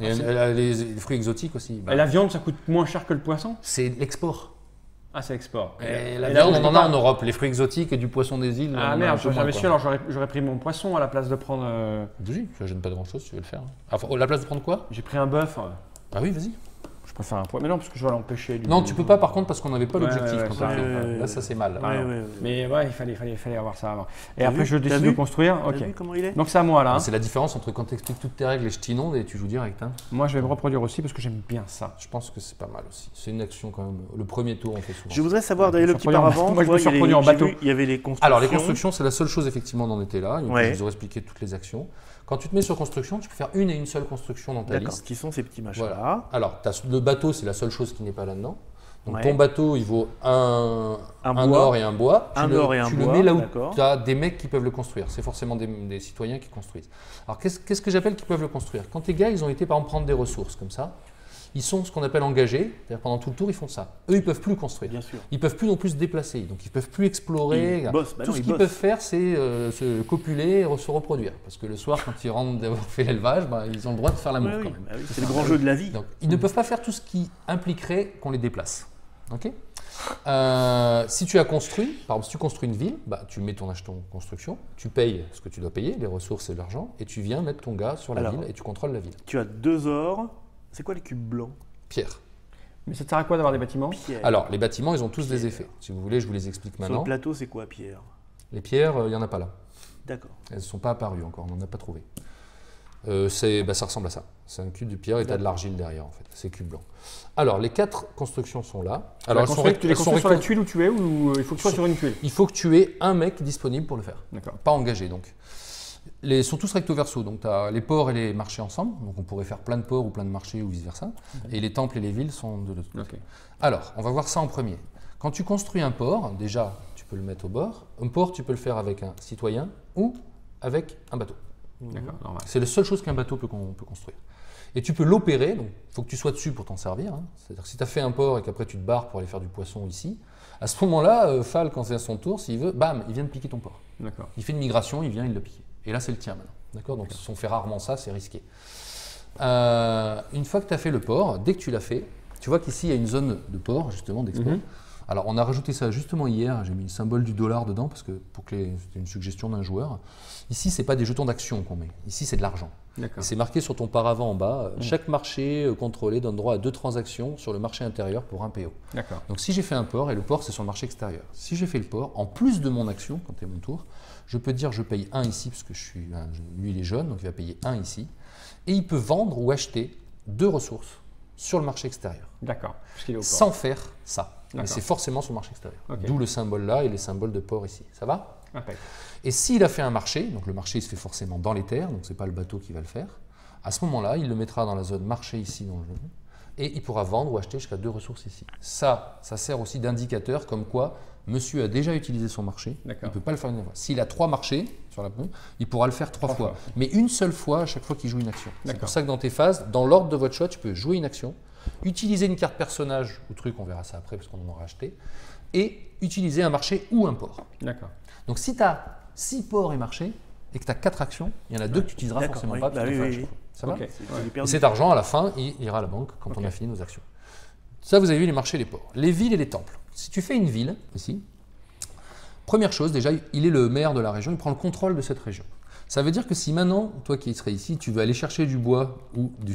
Et Les fruits exotiques aussi. et la viande, ça coûte moins cher que le poisson? C'est l'export. Ah, c'est l'export. Et la viande, on en a en Europe, les fruits exotiques et du poisson des îles. Ah merde, j'avais su, alors j'aurais pris mon poisson à la place de prendre. Oui, ça gêne pas grand chose, tu veux le faire. Enfin, à la place de prendre quoi? J'ai pris un bœuf. Ah oui, vas-y. Je préfère un poisson. Mais non, parce que je vais l'empêcher. Non, tu peux pas par contre parce qu'on n'avait pas Ouais, l'objectif ouais, quand ça, on a fait. ouais, Là, ça c'est mal. Ouais. Mais ouais, il fallait avoir ça avant. Et T'as après, vu je T'as décide de vu construire. T'as Ok. vu comment il est? Donc c'est à moi là. hein. C'est la différence entre quand tu expliques toutes tes règles et je t'inonde et tu joues direct. Hein. Moi, je vais me reproduire aussi parce que j'aime bien ça. Je pense que c'est pas mal aussi. C'est une action quand même. Le premier tour, on fait souvent. Je voudrais savoir d'ailleurs le je petit me suis paravent. reproduit en- moi, je me suis tu vois, reproduit en j'ai bateau. vu, il y avait les constructions. Alors, les constructions, c'est la seule chose effectivement d'en était là. Ouais. Je vous ai expliqué toutes les actions. Quand tu te mets sur construction, tu peux faire une et une seule construction dans ta D'accord. liste. Qui sont ces petits machins Voilà. là? Alors, le bateau, c'est la seule chose qui n'est pas là-dedans. Donc, Ouais. ton bateau, il vaut un bois. or et un bois. Un or et un tu bois, le mets là où d'accord. tu as des mecs qui peuvent le construire. C'est forcément des citoyens qui construisent. Alors, qu'est-ce que j'appelle qui peuvent le construire? Quand tes gars, ils ont été par exemple prendre des ressources comme ça, ils sont ce qu'on appelle engagés. C'est-à-dire pendant tout le tour, ils font ça. Eux, ils peuvent plus construire. Bien sûr. Ils peuvent plus non plus se déplacer. Donc, ils peuvent plus explorer. Ils bossent. Bah Tout non, ce ils qu'ils bossent. peuvent faire, c'est se copuler et se reproduire. Parce que le soir, quand ils rentrent d'avoir fait l'élevage, bah, ils ont le droit de faire l'amour Ouais, quand oui. même. Bah oui, c'est le grand jeu de la vie. Donc, ils ne peuvent pas faire tout ce qui impliquerait qu'on les déplace. Ok. Si tu as construit, par exemple, si tu construis une ville, bah, tu mets ton acheton construction, tu payes ce que tu dois payer, les ressources et l'argent, et tu viens mettre ton gars sur la Alors. ville et tu contrôles la ville. Tu as 2 ors. C'est quoi les cubes blancs? Pierre. Mais ça te sert à quoi d'avoir des bâtiments? Pierre. Alors, les bâtiments, ils ont tous des effets. Si vous voulez, je vous les explique Sur le maintenant. plateau, c'est quoi, Pierre? Les pierres, il n'y en a pas là. D'accord. Elles ne sont pas apparues encore, on n'en a pas trouvé. Ça ressemble à ça. C'est un cube de pierre et tu as de l'argile derrière en fait. C'est cube blanc. Alors les 4 constructions sont là. Alors tu les construis sur la tuile où tu es ou il faut que tu sois sur une tuile? Il faut que tu aies un mec disponible pour le faire. D'accord. Pas engagé donc. Ils sont tous recto verso, donc tu as les ports et les marchés ensemble, donc on pourrait faire plein de ports ou plein de marchés ou vice versa, et les temples et les villes sont de l'autre côté. Ok. Alors, on va voir ça en premier. Quand tu construis un port, déjà tu peux le mettre au bord. Un port, tu peux le faire avec un citoyen ou avec un bateau. D'accord, normal. C'est la seule chose qu'un bateau peut construire. Et tu peux l'opérer, donc il faut que tu sois dessus pour t'en servir. Hein. C'est-à-dire que si tu as fait un port et qu'après tu te barres pour aller faire du poisson ici, à ce moment-là, Fal, quand c'est à son tour, s'il veut, bam, il vient de piquer ton port. D'accord. Il fait une migration, il vient, il le pique. Et là, c'est le tien maintenant. D'accord. Donc on fait rarement ça, c'est risqué. Une fois que tu as fait le port, dès que tu l'as fait, tu vois qu'ici, il y a une zone de port, justement, d'export. Alors, on a rajouté ça justement hier, j'ai mis le symbole du $, dedans, parce que c'était une suggestion d'un joueur. Ici, ce n'est pas des jetons d'action qu'on met, ici, c'est de l'argent. C'est marqué sur ton paravent en bas, chaque marché contrôlé donne droit à 2 transactions sur le marché intérieur pour un PO. Donc, si j'ai fait un port, et le port, c'est sur le marché extérieur. Si j'ai fait le port, en plus de mon action, quand c'est mon tour, je peux dire je paye 1 ici, parce que lui, il est jaune, donc il va payer 1 ici. Et il peut vendre ou acheter 2 ressources sur le marché extérieur. D'accord. Sans faire ça. Mais c'est forcément sur le marché extérieur. D'où le symbole là et les symboles de port ici. Ça va? Et s'il a fait un marché, donc le marché il se fait forcément dans les terres, donc ce n'est pas le bateau qui va le faire, à ce moment-là, il le mettra dans la zone marché ici dans le jeu, et il pourra vendre ou acheter jusqu'à 2 ressources ici. Ça sert aussi d'indicateur comme quoi monsieur a déjà utilisé son marché, il ne peut pas le faire une fois. S'il a 3 marchés sur la pompe, il pourra le faire 3 fois. Mais une seule fois à chaque fois qu'il joue une action. C'est pour ça que dans tes phases, dans l'ordre de votre choix, tu peux jouer une action, utiliser une carte personnage ou truc, on verra ça après parce qu'on en aura acheté, et utiliser un marché ou un port. Donc si tu as 6 ports et marchés et que tu as 4 actions, il y en a 2 que tu n'utiliseras forcément pas. Ça va? Et cet argent, à la fin, il ira à la banque quand on a fini nos actions. Ça, vous avez vu les marchés, les ports. Les villes et les temples. Si tu fais une ville, ici, première chose, déjà, il est le maire de la région, il prend le contrôle de cette région. Ça veut dire que si maintenant, toi qui serais ici, tu veux aller chercher du bois ou du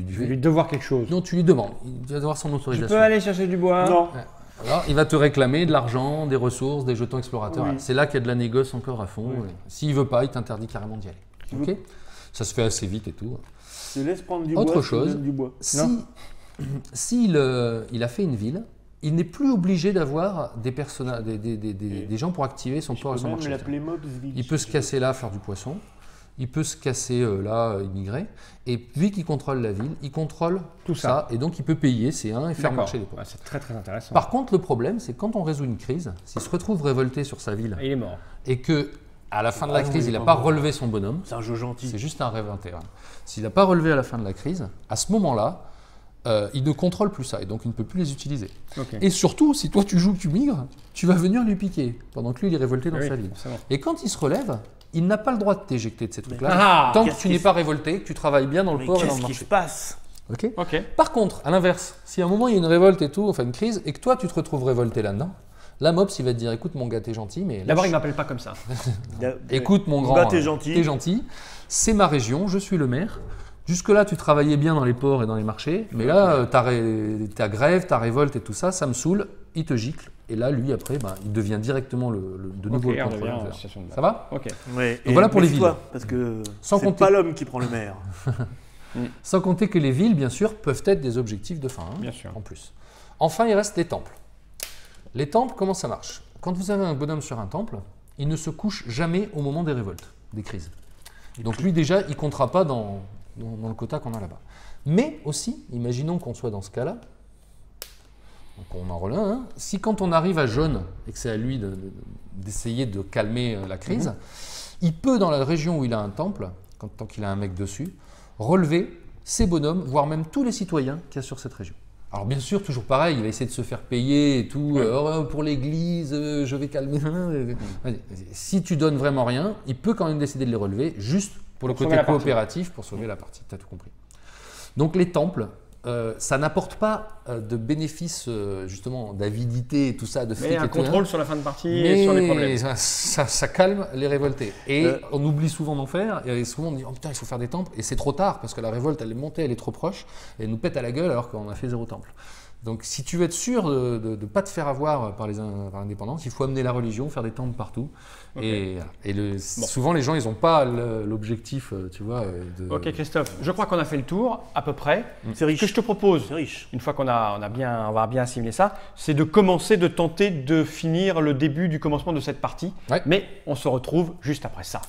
Je vais lui devoir quelque chose. Non, tu lui demandes. Il va devoir son autorisation. Je peux aller chercher du bois? Non. Alors, il va te réclamer de l'argent, des ressources, des jetons explorateurs. C'est là qu'il y a de la négoce encore à fond. S'il ne veut pas, il t'interdit carrément d'y aller. Ça se fait assez vite et tout. Je laisse prendre du bois. Autre chose, du bois. S'il a fait une ville, il n'est plus obligé d'avoir des gens pour activer son port et son marché. Il peut se casser là, faire du poisson. Il peut se casser là, immigrer. Et vu qu'il contrôle la ville, il contrôle tout ça. Et donc, il peut payer C1 et faire marcher les ports. C'est très très intéressant. Par contre, le problème, c'est quand on résout une crise, s'il se retrouve révolté sur sa ville, il est mort. Et que à la fin de la crise, il n'a pas relevé son bonhomme. C'est un jeu gentil. C'est juste un rêve interne. S'il n'a pas relevé à la fin de la crise, à ce moment-là, il ne contrôle plus ça et donc il ne peut plus les utiliser. Et surtout, si toi tu joues que tu migres, tu vas venir lui piquer pendant que lui il est révolté dans sa ville. Et quand il se relève, il n'a pas le droit de t'éjecter de ces trucs-là tant que tu n'es pas révolté, que tu travailles bien dans le port et dans le marché. Qu'est-ce qui se passe? Par contre, à l'inverse, si à un moment il y a une révolte et tout, enfin une crise, et que toi tu te retrouves révolté là-dedans, là Mops il va te dire écoute mon gars t'es gentil, mais d'abord il m'appelle pas comme ça. Écoute mon grand, t'es gentil, c'est ma région, je suis le maire. Jusque-là, tu travaillais bien dans les ports et dans les marchés, mais là, ta grève, ta révolte et tout ça, ça me saoule, il te gicle. Et là, lui, après, il devient directement de nouveau le contrôleur. Ça va? Et voilà pour les villes. Parce que c'est pas l'homme qui prend le maire. Sans compter que les villes, bien sûr, peuvent être des objectifs de fin, bien sûr. En plus. Enfin, il reste les temples. Les temples, comment ça marche? Quand vous avez un bonhomme sur un temple, il ne se couche jamais au moment des révoltes, des crises. Donc lui, déjà, il ne comptera pas dans le quota qu'on a là-bas. Mais aussi, imaginons qu'on soit dans ce cas-là, donc on en relève un, si quand on arrive à jaune et que c'est à lui d'essayer de calmer la crise, il peut, dans la région où il a un temple, tant qu'il a un mec dessus, relever ses bonhommes, voire même tous les citoyens qu'il y a sur cette région. Alors bien sûr, toujours pareil, il va essayer de se faire payer et tout, pour l'église, je vais calmer. Si tu donnes vraiment rien, il peut quand même décider de les relever, juste pour le côté coopératif, pour sauver la partie, tu as tout compris. Donc les temples, ça n'apporte pas de bénéfices justement d'avidité et tout ça, de fric et tout. Mais un contrôle sur la fin de partie et sur les problèmes. Ça calme les révoltés. Et on oublie souvent d'en faire, et souvent on dit « Oh putain, il faut faire des temples », et c'est trop tard, parce que la révolte, elle est montée, elle est trop proche, et elle nous pète à la gueule alors qu'on a fait 0 temple. Donc si tu veux être sûr de ne pas te faire avoir par l'indépendance, il faut amener la religion, faire des temples partout. Souvent les gens, ils n'ont pas l'objectif, tu vois. Ok Christophe, je crois qu'on a fait le tour à peu près. C'est riche. Ce que je te propose, une fois qu'on va bien assimiler ça, c'est de commencer, de tenter de finir le début du commencement de cette partie. Mais on se retrouve juste après ça.